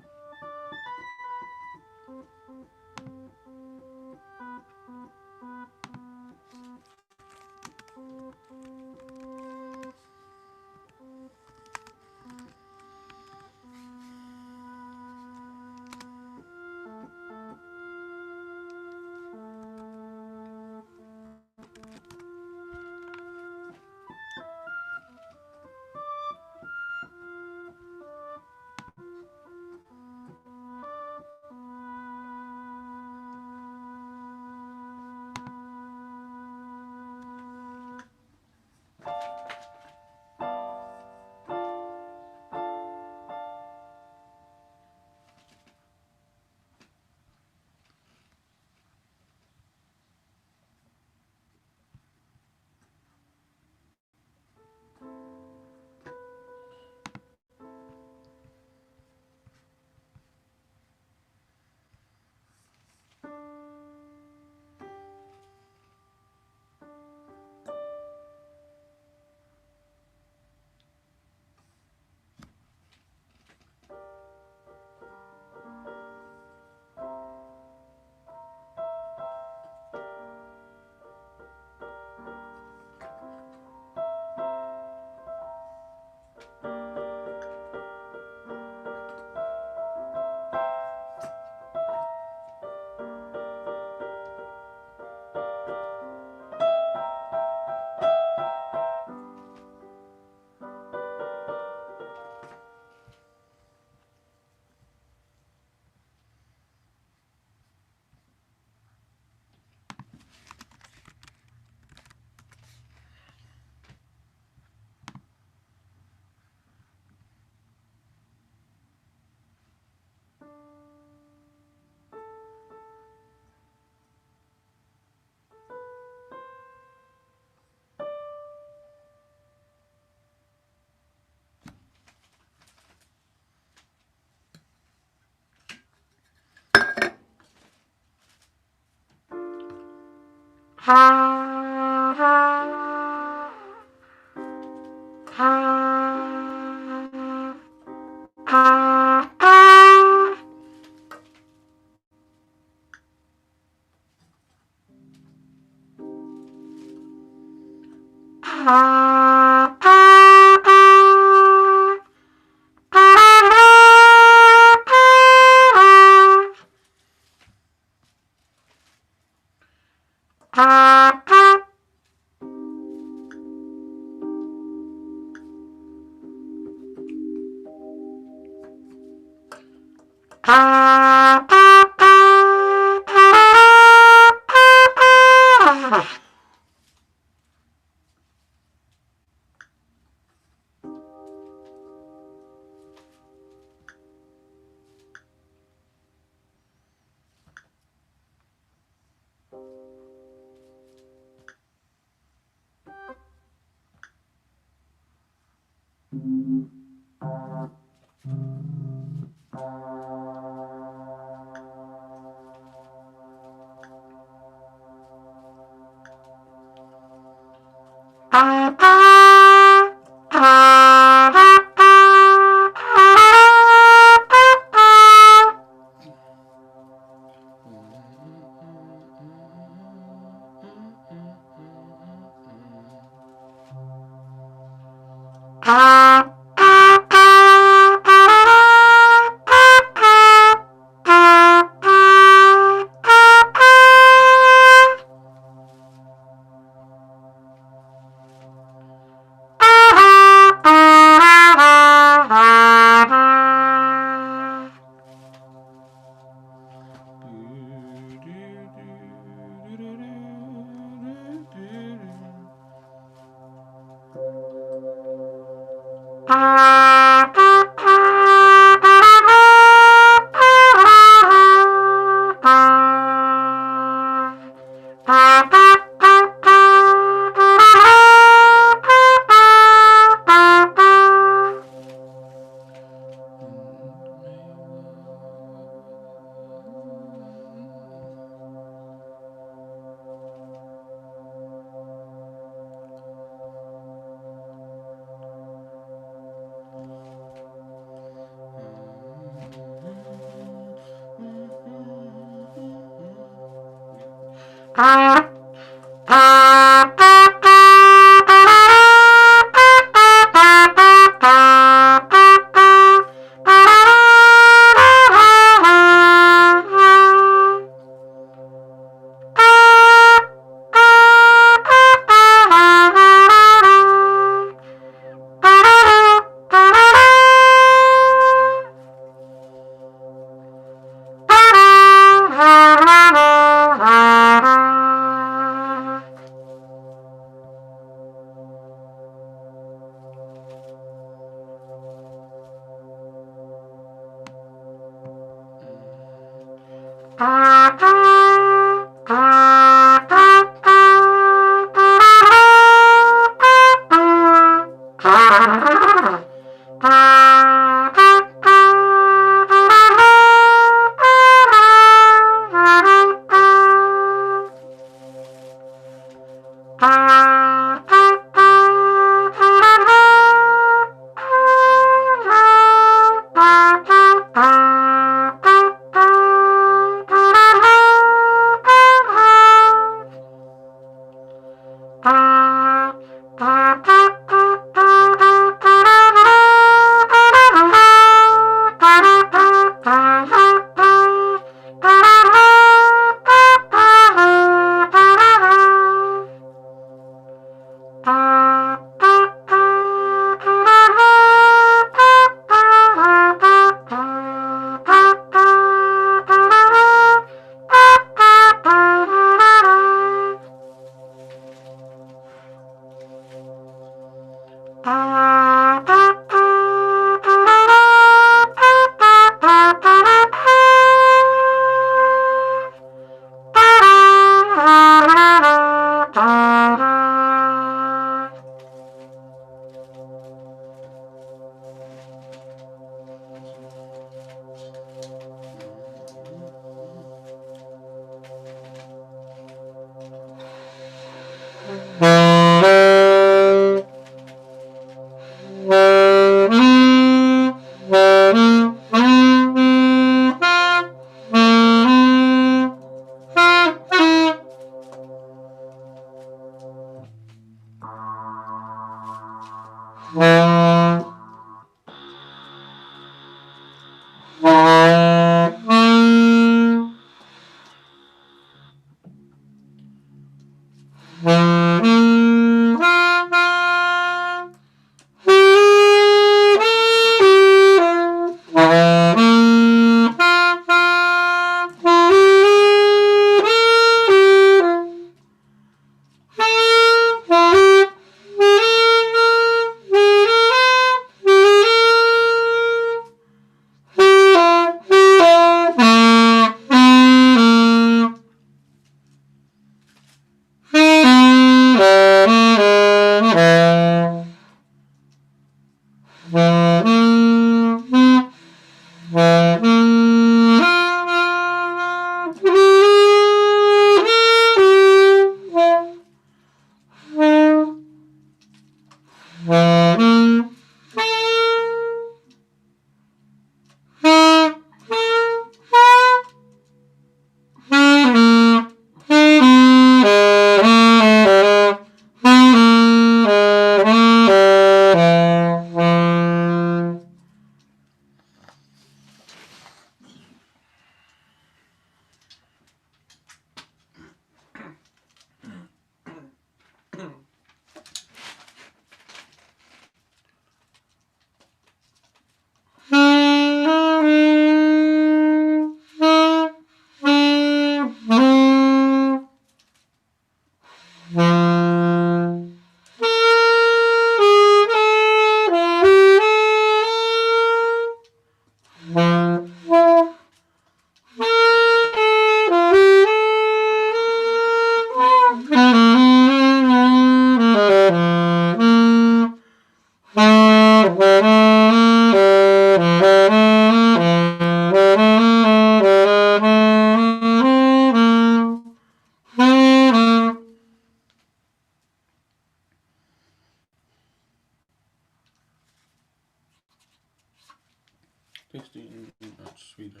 Tasty and much sweeter.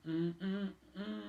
Mm, mm, mm.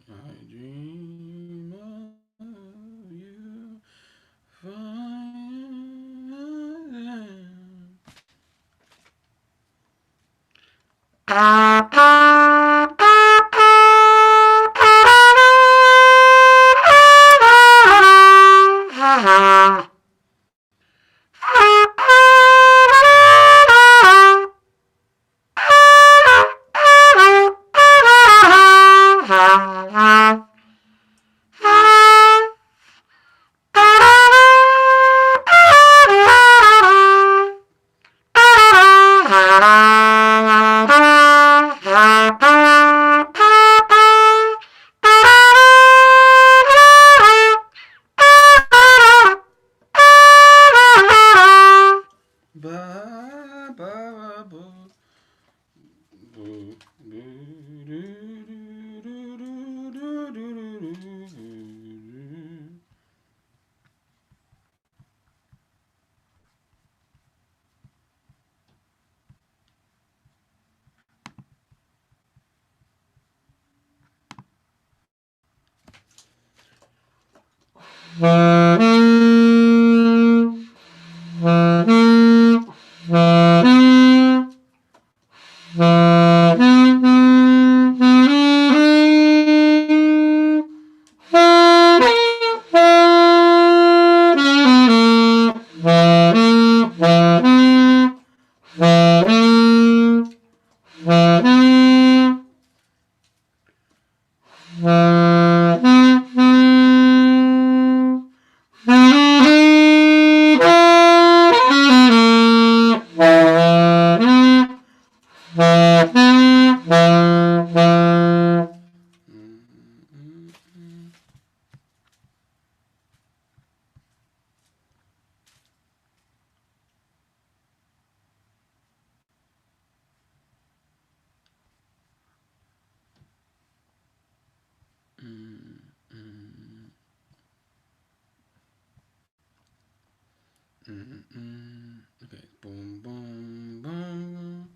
I dream of you. Okay, boom, boom, boom.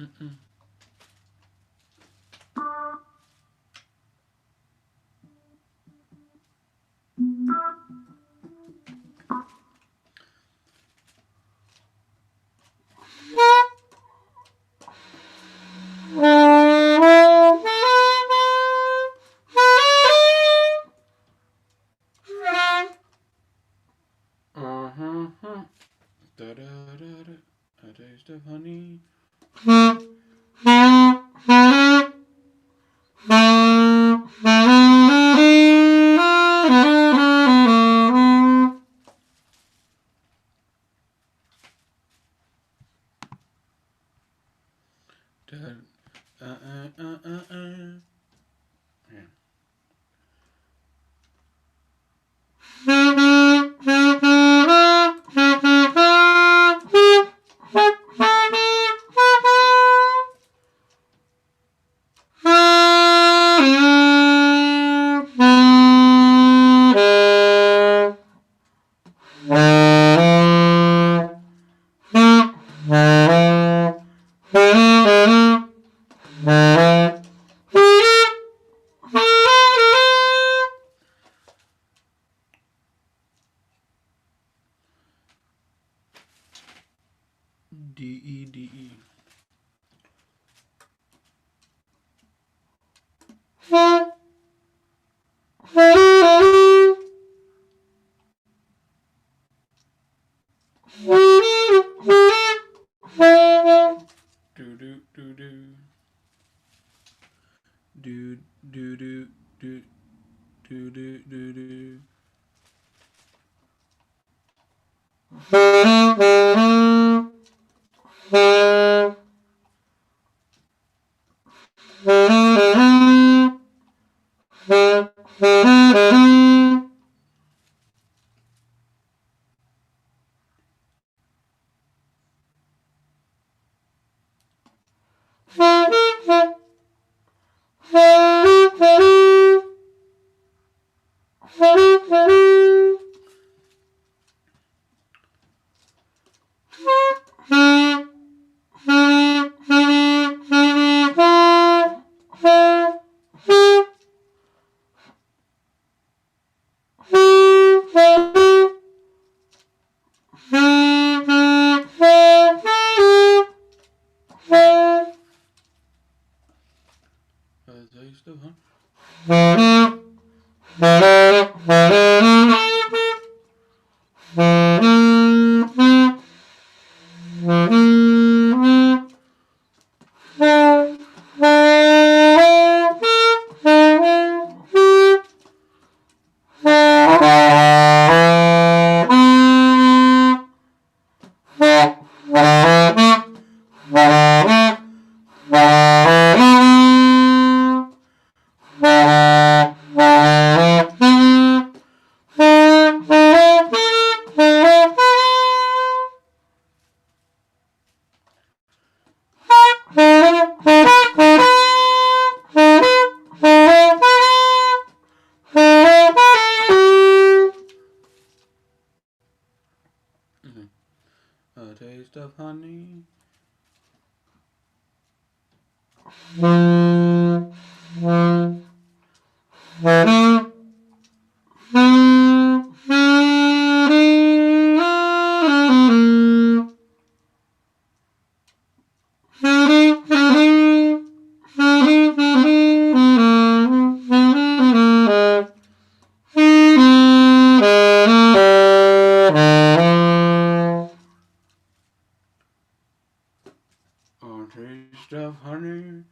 Uh-huh. Da da da da. A taste of honey. Da, Yeah. D-E-D-E. Do do do do. Do do do do do do do do. A taste of honey. A taste of honey. A taste of honey.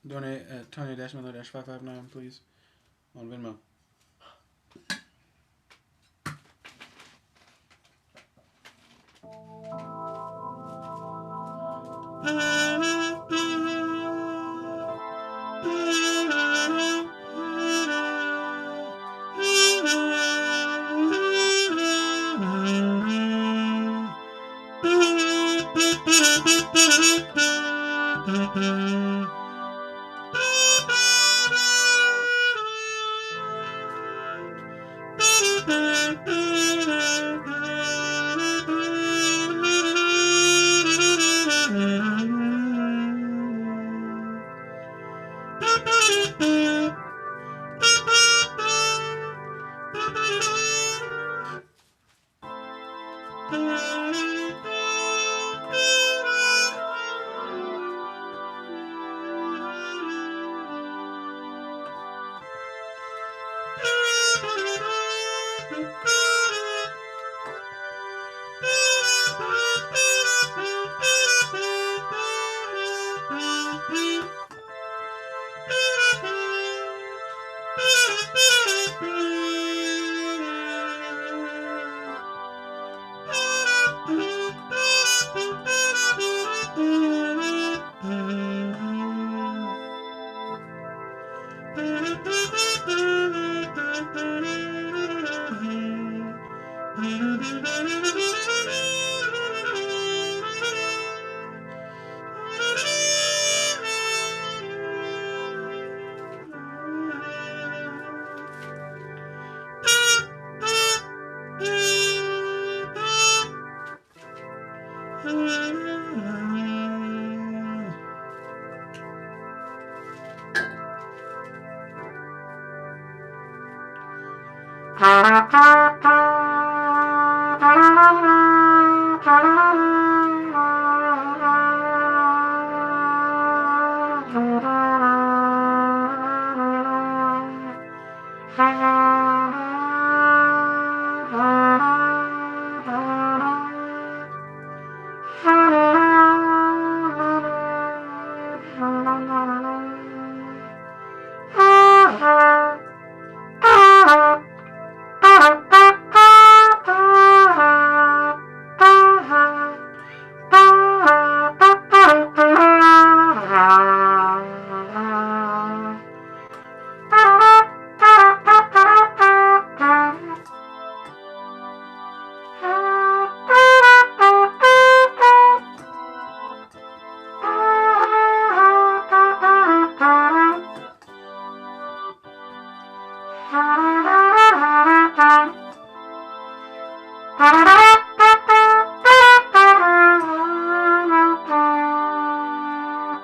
Donate at Tanya-Miller-559, please, on Venmo.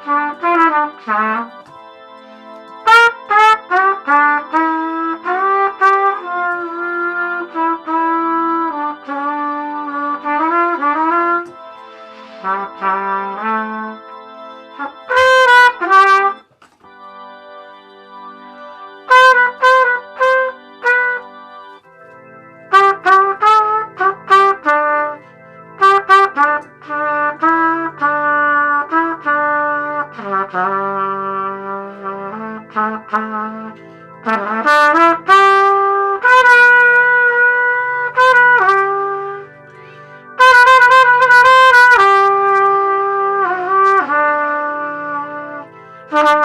Thank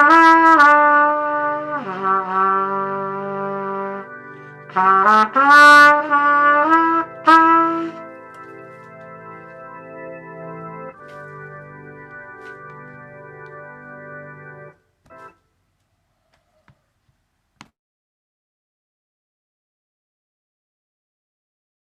you.